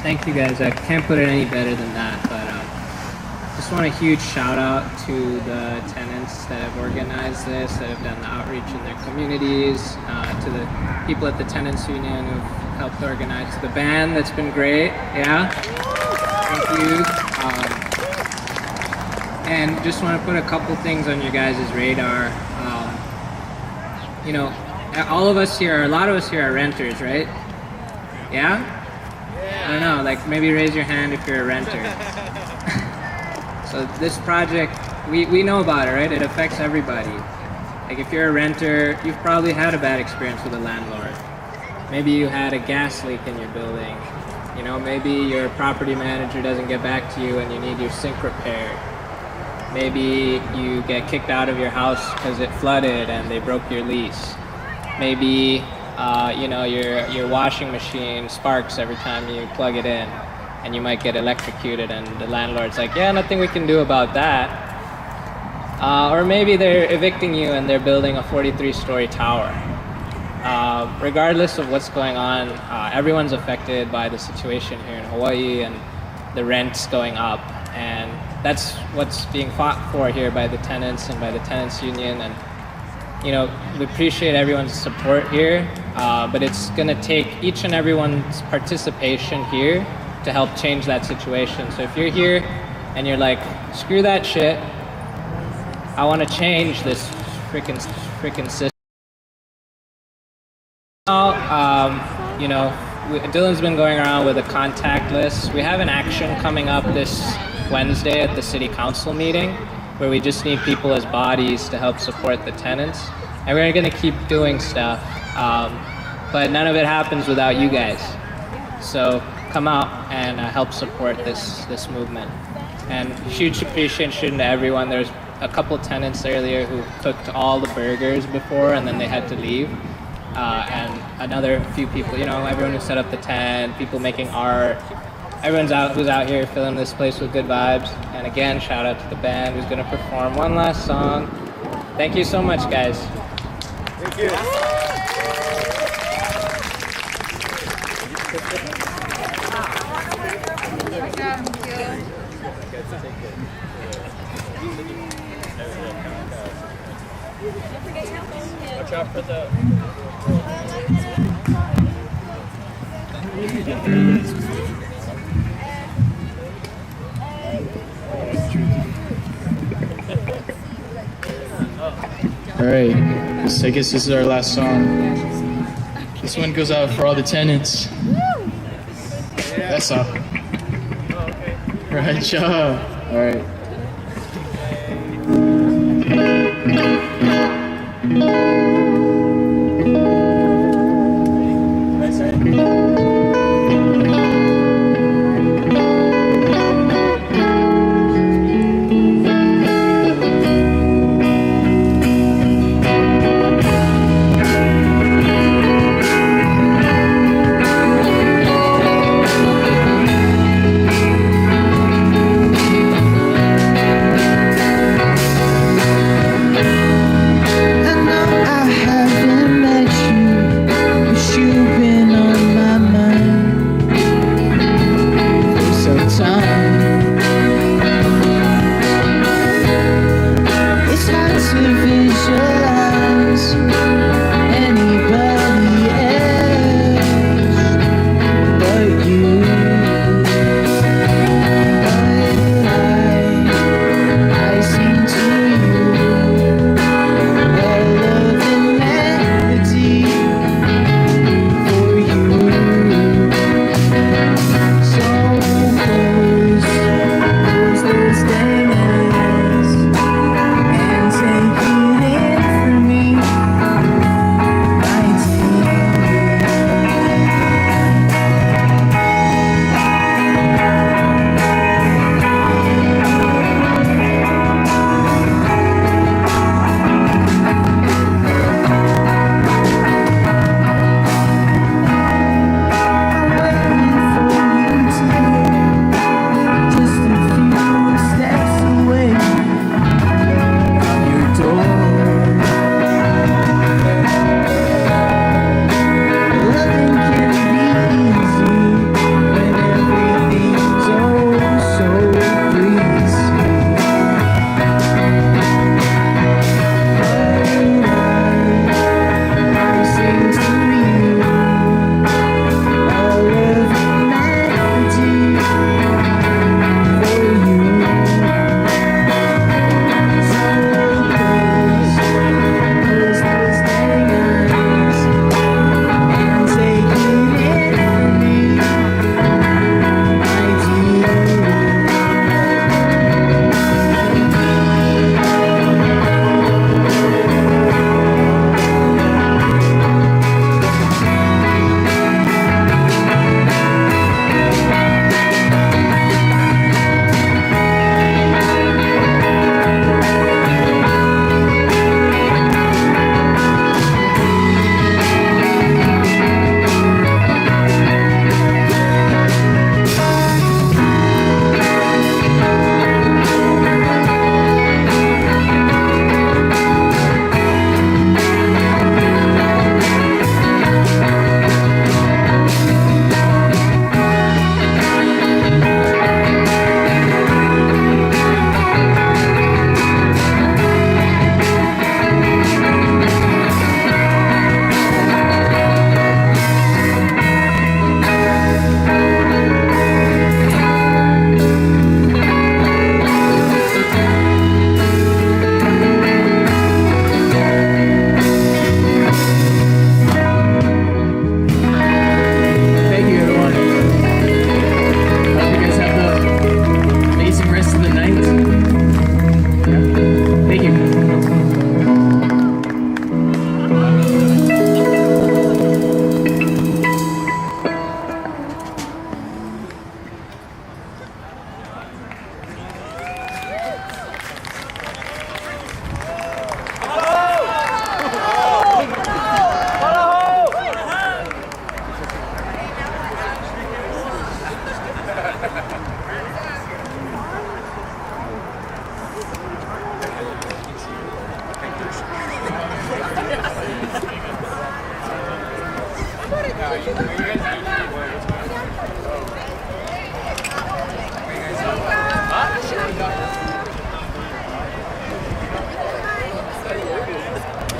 Thank you guys. I can't put it any better than that, but just want a huge shout out to the tenants that have organized this, that have done the outreach in their communities, to the people at the Tenants Union who've helped organize the band. That's been great. Yeah. Thank you. And just want to put a couple things on your guys' radar. You know, all of us here, a lot of us here are renters, right? Yeah? I don't know, like maybe raise your hand if you're a renter. So this project, we know about it, right? It affects everybody. Like if you're a renter, you've probably had a bad experience with a landlord. Maybe you had a gas leak in your building. You know, maybe your property manager doesn't get back to you and you need your sink repaired. Maybe you get kicked out of your house because it flooded and they broke your lease. Maybe you know, your washing machine sparks every time you plug it in, and you might get electrocuted, and the landlord's like, yeah, nothing we can do about that. Or maybe they're evicting you and they're building a 43-story tower. Regardless of what's going on, everyone's affected by the situation here in Hawaii and the rents going up, and that's what's being fought for here by the tenants and by the Tenants Union. And you know, we appreciate everyone's support here, but it's gonna take each and everyone's participation here to help change that situation. So if you're here and you're like, screw that shit, I wanna change this freaking system. You know, Dylan's been going around with a contact list. We have an action coming up this Wednesday at the City Council meeting, where we just need people as bodies to help support the tenants. And we're gonna keep doing stuff, but none of it happens without you guys. So come out and help support this movement. And huge appreciation to everyone. There's a couple tenants earlier who cooked all the burgers before and then they had to leave. And another few people, you know, everyone who set up the tent, people making art, everyone's who's out here filling this place with good vibes. And again, shout out to the band who's gonna perform one last song. Thank you so much, guys. Thank you. Watch out for the. All right, I guess this is our last song. This one goes out for all the tenants. That's all. Right job. All right.